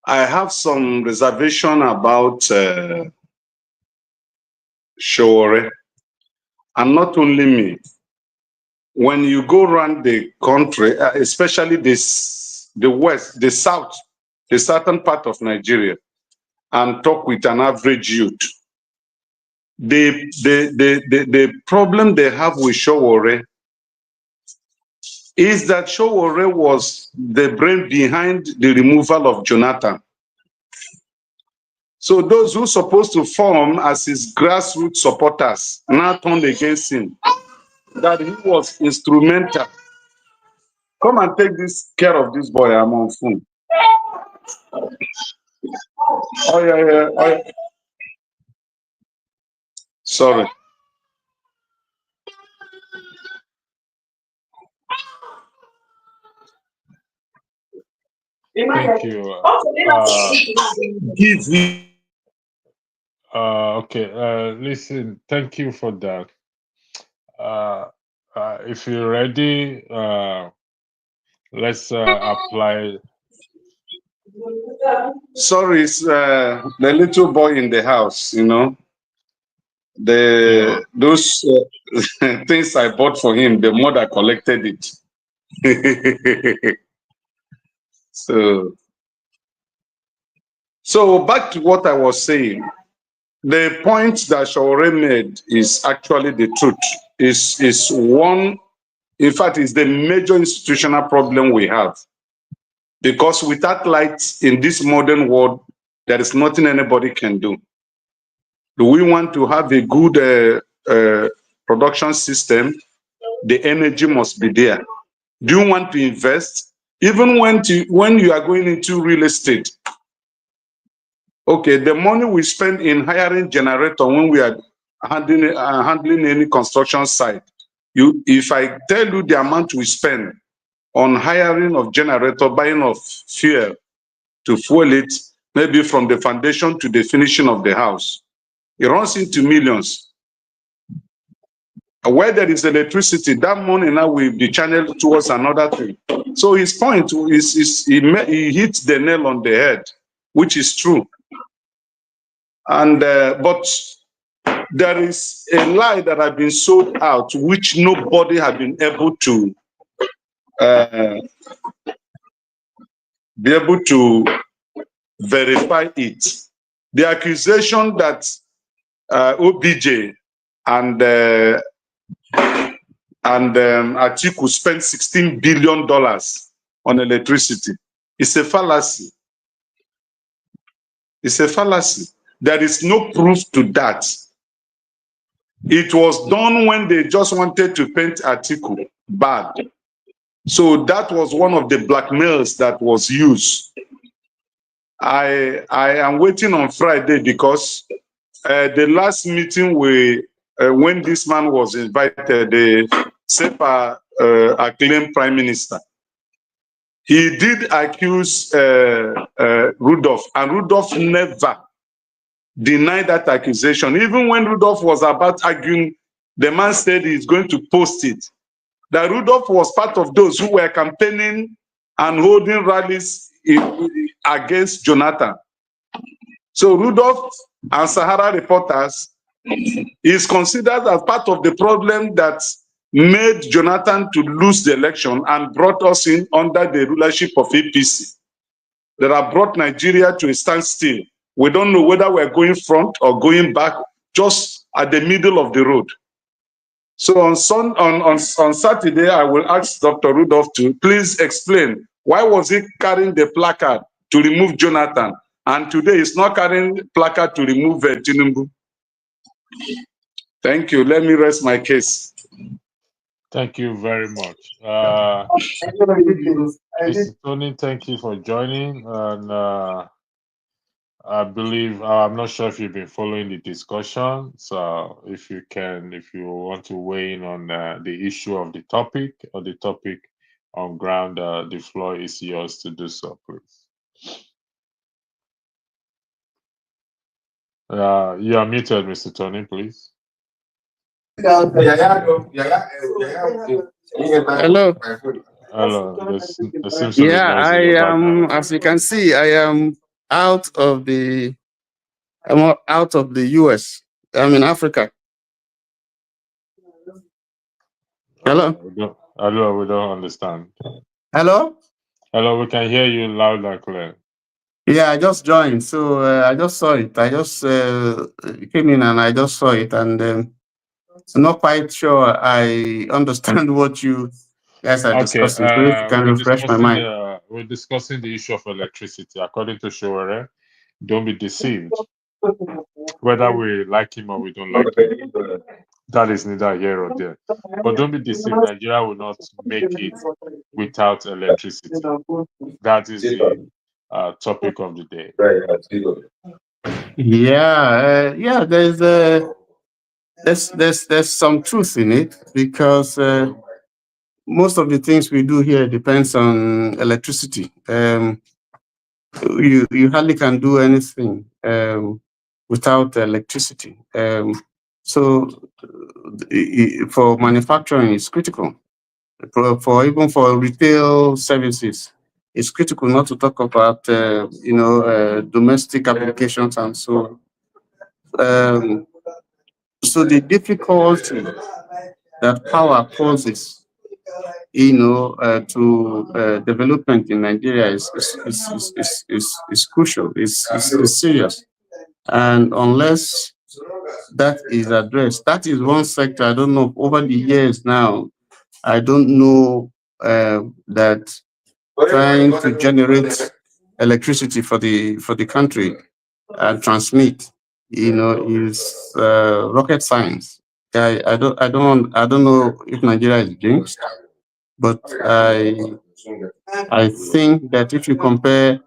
I have some reservation about Sowore, and not only me. When you go around the country, especially the west, the south, the southern part of Nigeria, and talk with an average youth, the problem they have with Sowore is that Sowore was the brain behind the removal of Jonathan. So those who supposed to form as his grassroots supporters now turned against him. That he was instrumental. Come and take this care of this boy. I'm on phone. Oh yeah. Oh, yeah. Sorry. Thank you. Give me. Okay. Listen. Thank you for that. If you're ready, let's apply. Sorry, it's the little boy in the house. Those things I bought for him. The mother collected it. So back to what I was saying. The point that Sowore made is actually the truth. Is one, in fact, is the major institutional problem we have. Because without light in this modern world, there is nothing anybody can do. Do we want to have a good production system? The energy must be there. Do you want to invest? Even when you are going into real estate, okay, the money we spend in hiring generator when we are handling any construction site, if I tell you the amount we spend on hiring of generator, buying of fuel to fuel it, maybe from the foundation to the finishing of the house, it runs into millions. where there is electricity, that money now will be channeled towards another thing. So his point is he hit the nail on the head, which is true. And but there is a lie that has been sold out, which nobody has been able to verify it. The accusation that OBJ and Atiku spent $16 billion on electricity is a fallacy. It's a fallacy. There is no proof to that. It was done when they just wanted to paint Atiku bad. So that was one of the blackmails that was used. I am waiting on Friday because the last meeting when this man was invited, the SEPA acclaimed prime minister, he did accuse Rudolph, and Rudolph never denied that accusation. Even when Rudolph was about arguing, the man said he's going to post it. That Rudolph was part of those who were campaigning and holding rallies against Jonathan. So Rudolph and Sahara Reporters is considered as part of the problem that made Jonathan to lose the election and brought us in under the rulership of APC. That have brought Nigeria to a standstill. We don't know whether we're going front or going back, just at the middle of the road. So on Saturday, I will ask Dr. Rudolph to please explain why was he carrying the placard to remove Jonathan, and today he's not carrying placard to remove Tinubu. Thank you. Let me rest my case. Thank you very much. Mr. Tony, thank you for joining. And I believe, I'm not sure if you've been following the discussion. So if you want to weigh in on the issue of the topic or the topic on ground, the floor is yours to do so, please. You are muted, Mr. Tony, please. Hello. Hello. There seems to be Yeah, noise I in your am. background. As you can see, I am out of the. I'm out of the U.S. I'm in Africa. Hello. Hello, we don't understand. Hello. Hello, we can hear you loud and clear. Yeah, I just joined, so I just saw it. I just came in and I just saw it, and I'm not quite sure I understand what you guys are discussing. So if you can refresh my mind. We're discussing the issue of electricity. According to Sowore, don't be deceived. Whether we like him or we don't like him, that is neither here or there. But don't be deceived. Nigeria will not make it without electricity. That is the topic of the day. Yeah, there's some truth in it, because most of the things we do here depends on electricity. You hardly can do anything without electricity. So for manufacturing, it's critical. Even for retail services, it's critical, not to talk about domestic applications and so on. So the difficulty that power poses, to development in Nigeria is crucial. It's serious, and unless that is addressed, that is one sector. I don't know, over the years now, I don't know that trying to generate electricity for the country and transmit, is rocket science. I don't know if Nigeria is jinxed, but I think that if you compare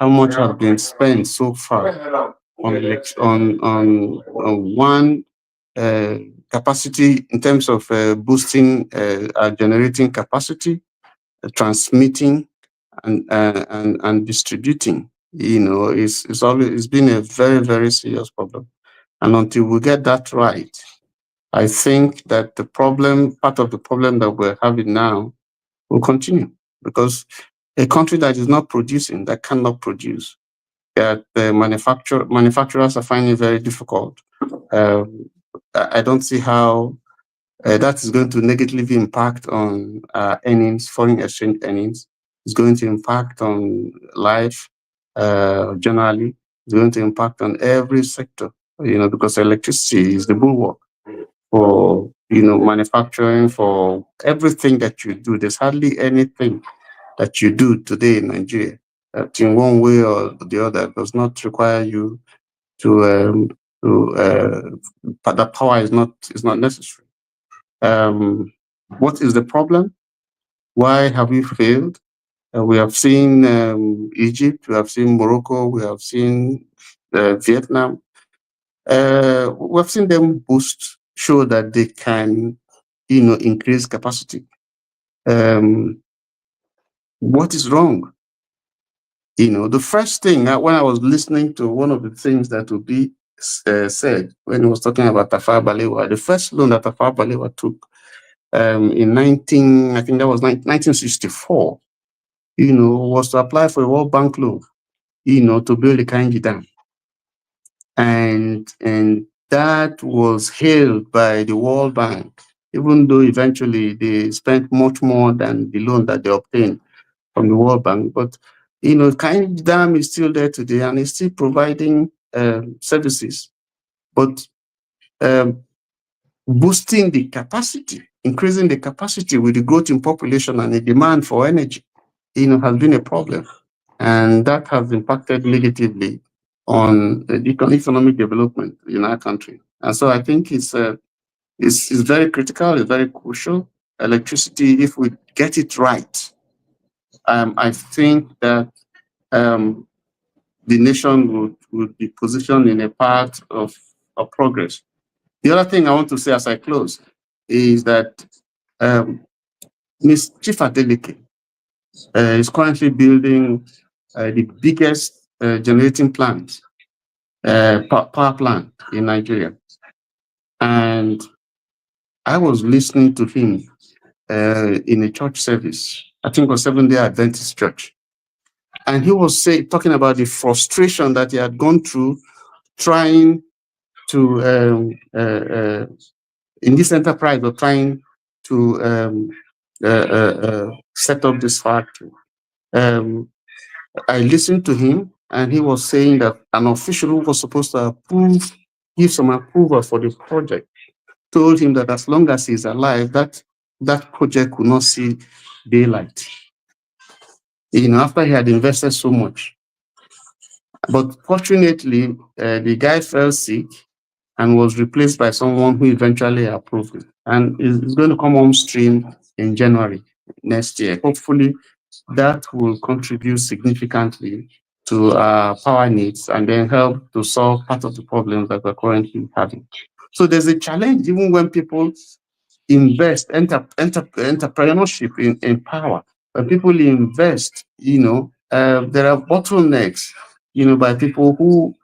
how much has been spent so far on one capacity in terms of boosting generating capacity, transmitting and distributing, it's been a very, very serious problem. And until we get that right, I think that part of the problem that we're having now will continue, because a country that is not producing, that cannot produce, that the manufacturers are finding it very difficult. I don't see how that is going to negatively impact on earnings, foreign exchange earnings. It's going to impact on life generally. It's going to impact on every sector, because electricity is the bulwark for manufacturing, for everything that you do. There's hardly anything that you do today in Nigeria that in one way or the other does not require you to that power is not necessary. What is the problem? Why have we failed? We have seen Egypt, we have seen Morocco, we have seen Vietnam. We have seen them show that they can, increase capacity. What is wrong? The first thing, when I was listening to one of the things that Obi said when he was talking about Tafawa Balewa, the first loan that Tafawa Balewa took in 1964, was to apply for a World Bank loan, to build the Kainji Dam. And that was hailed by the World Bank, even though eventually they spent much more than the loan that they obtained from the World Bank. But, Kainji Dam is still there today and is still providing services. But boosting the capacity, increasing the capacity with the growth in population and the demand for energy, has been a problem. And that has impacted negatively on the economic development in our country. And so I think it's very critical, it's very crucial. Electricity, if we get it right, I think that the nation would be positioned in a path of progress. The other thing I want to say as I close is that Ms. Chief Adeleke is currently building the biggest generating plant, power plant in Nigeria. And I was listening to him in a church service, I think it was Seventh-day Adventist Church. And he was talking about the frustration that he had gone through trying to, in this enterprise, or trying to set up this factory. I listened to him, and he was saying that an official who was supposed to give some approval for the project, told him that as long as he's alive, that project could not see daylight. After he had invested so much. But fortunately, the guy fell sick and was replaced by someone who eventually approved it. And it's going to come on stream in January next year. Hopefully, that will contribute significantly to our power needs and then help to solve part of the problems that we're currently having. So there's a challenge even when people invest, entrepreneurship in power. When people invest, there are bottlenecks, by people who,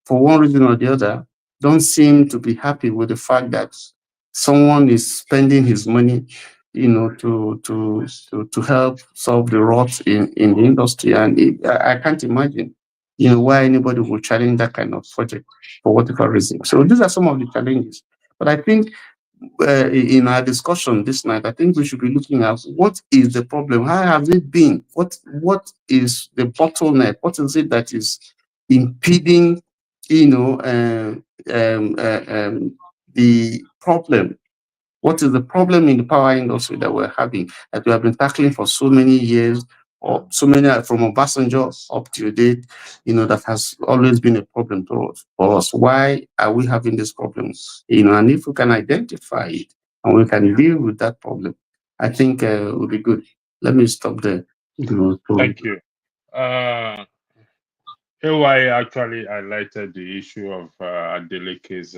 for one reason or the other, don't seem to be happy with the fact that someone is spending his money, to help solve the rot in the industry. And I can't imagine, why anybody would challenge that kind of project for whatever reason. So these are some of the challenges. But I think in our discussion this night, I think we should be looking at what is the problem? How has it been? What is the bottleneck? What is it that is impeding, the problem? What is the problem in the power industry that we're having, that we have been tackling for so many years, or so many from Obasanjo up to date, that has always been a problem for us? Why are we having this problem? And if we can identify it and we can deal with that problem, I think it would be good. Let me stop there. Thank you. AY actually highlighted the issue of Adeleke's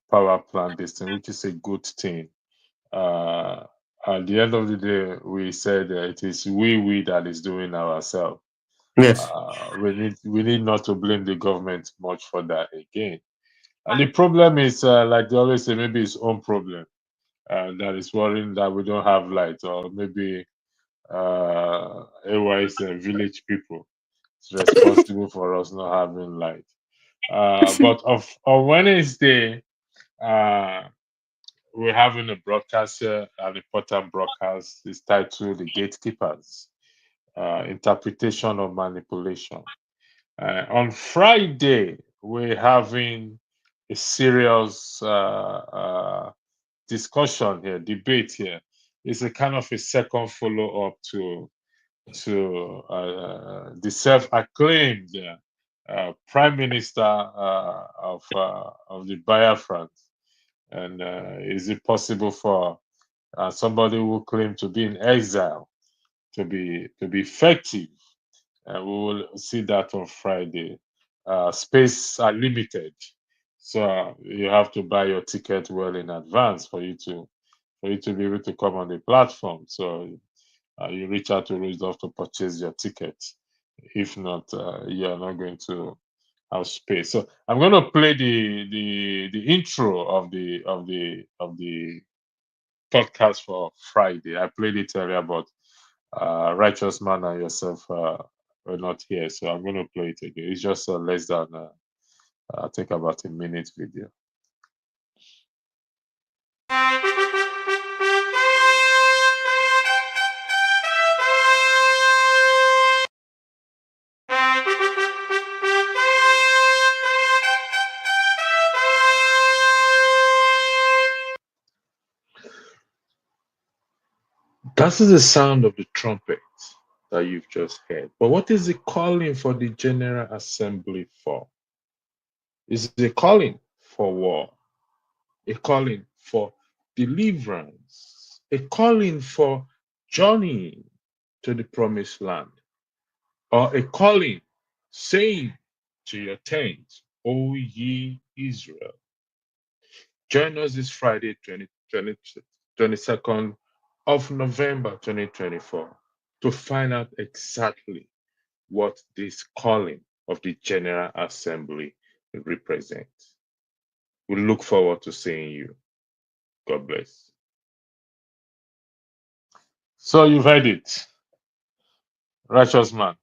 power plant this which is a good thing. At the end of the day, we said it is we that is doing ourselves. Yes. We need not to blame the government much for that again. And the problem is, like they always say, maybe his own problem. That is worrying that we don't have light, or maybe AY's village people is responsible for us not having light. But on Wednesday, uh, we're having a broadcast here, an important broadcast. It's titled "The Gatekeepers: Interpretation of Manipulation." On Friday, we're having a serious discussion here, debate here. It's a kind of a second follow up to the self-acclaimed Prime Minister of the Biafrans. And is it possible for somebody who claimed to be in exile to be effective? We will see that on Friday. Space are limited, so you have to buy your ticket well in advance for you to be able to come on the platform. So you reach out to Rudolph to purchase your ticket. If not, you are not going to have space. So I'm going to play the intro of the podcast for Friday. I played it earlier, but Righteous Man and yourself were not here, so I'm going to play it again. It's just less than I think about a minute video. That is the sound of the trumpet that you've just heard. But what is the calling for the General Assembly for? Is it a calling for war? A calling for deliverance? A calling for journey to the promised land? Or a calling saying to your tent, O ye Israel? Join us this Friday, 22nd of November 2024, to find out exactly what this calling of the General Assembly represents. We look forward to seeing you. God bless. So you've heard it, Righteous Man.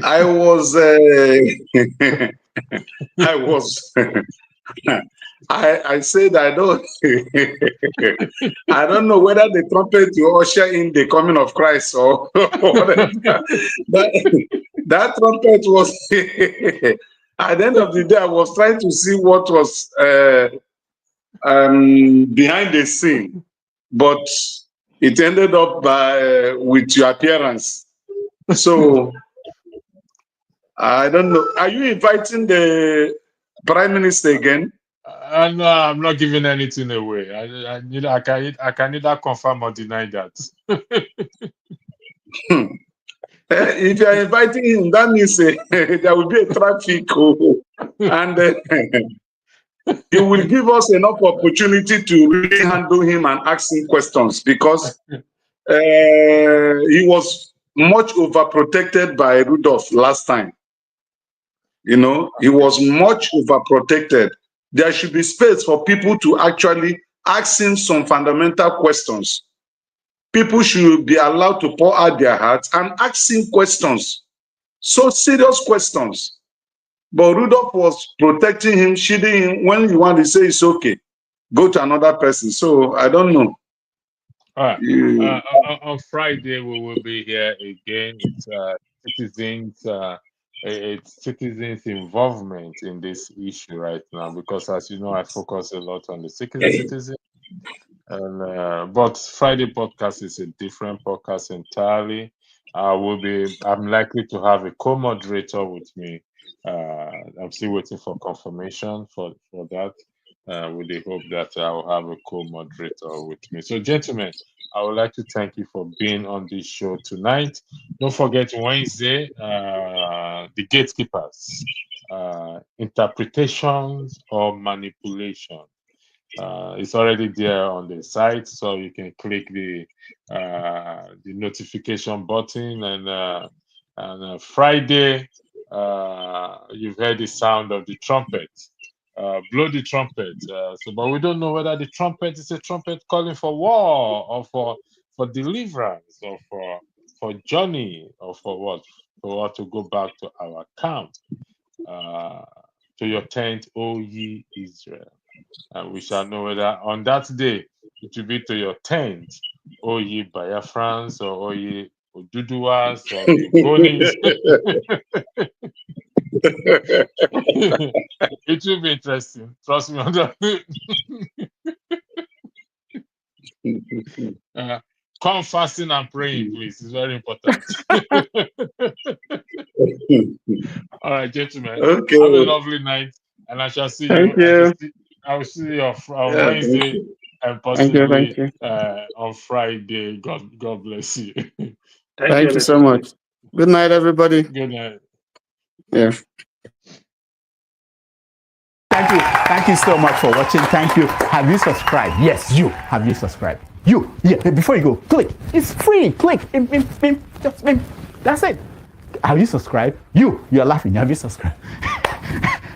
I was, I was, I said I don't, I don't know whether the trumpet will usher in the coming of Christ or whatever. That trumpet was, at the end of the day, I was trying to see what was behind the scene, but it ended up with your appearance. So I don't know. Are you inviting the Prime Minister again? No, I'm not giving anything away. I can neither confirm or deny that. If you are inviting him, that means there will be a traffic, and he will give us enough opportunity to really handle him and ask him questions, because he was much overprotected by Rudolph last time. You know, he was much overprotected. There should be space for people to actually ask him some fundamental questions. People should be allowed to pour out their hearts and ask him questions. So serious questions. But Rudolph was protecting him, shielding him. When you want to say it's okay, go to another person. So I don't know. All right. On Friday we will be here again. It's citizens' involvement in this issue right now, because, as you know, I focus a lot on the citizen. And but Friday podcast is a different podcast entirely. I'm likely to have a co-moderator with me. I'm still waiting for confirmation for that. With the hope that I will have a co-moderator with me. So, gentlemen, I would like to thank you for being on this show tonight. Don't forget Wednesday, the gatekeepers, interpretations or manipulation. It's already there on the site, so you can click the notification button. And Friday, you've heard the sound of the trumpet. Blow the trumpet. But we don't know whether the trumpet is a trumpet calling for war or for deliverance or for journey or for what? For what to go back to our camp. To your tent, O ye Israel. And we shall know whether on that day it will be to your tent, O ye Biafrans, or O ye Oduduwas, or the Ogoni's. It will be interesting. Trust me on that. Come fasting and praying, please. It's very important. All right, gentlemen. Okay. Have a lovely night, and I shall see Thank you. you. I will see you on Yeah, Wednesday thank you. and Thank you. possibly Thank you. on Friday. God bless you. Thank you so much. Good night, everybody. Good night. Yeah. Thank you so much for watching. Thank you. Have you subscribed? Yes, you. Have you subscribed? You. Yeah, before you go, click. It's free. Click. Just that's it. Have you subscribed? You are laughing. Have you subscribed?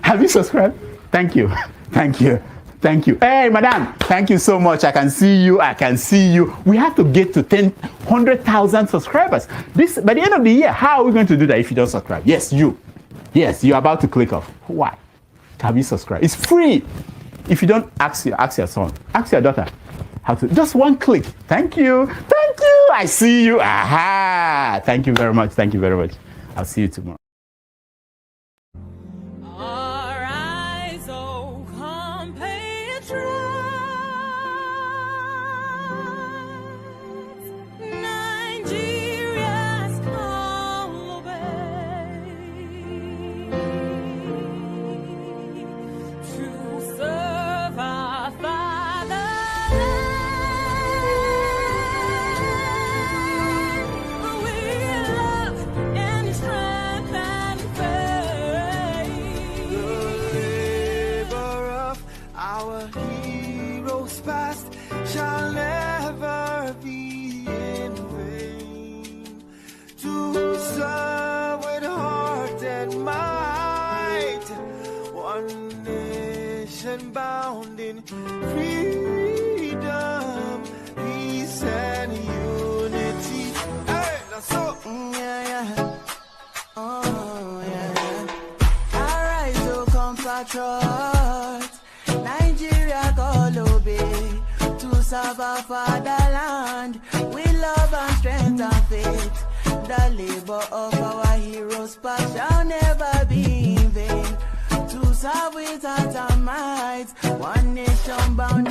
Have you subscribed? Thank you. Thank you. Thank you. Hey, madam. Thank you so much. I can see you. We have to get to 100,000 subscribers. By the end of the year. How are we going to do that if you don't subscribe? Yes, you. Yes, you're about to click off. Why? Have you subscribed? It's free. If you don't, ask your son, ask your daughter how to. Just one click. Thank you. Thank you. I see you. Aha. Thank you very much. Thank you very much. I'll see you tomorrow. Arise, O compatriots, Nigeria's call obey, to serve our fatherland. We love and strength and faith. The labor of our heroes past shall never be in vain. To serve with heart and might, one nation bound in freedom, peace and unity. Hey, that's so. Yeah. Oh, yeah. Arise, O compatriots, Nigeria call obey, to serve our fatherland with love and strength and faith. The labor of our heroes past shall never be in vain. To serve with heart and might, one nation bound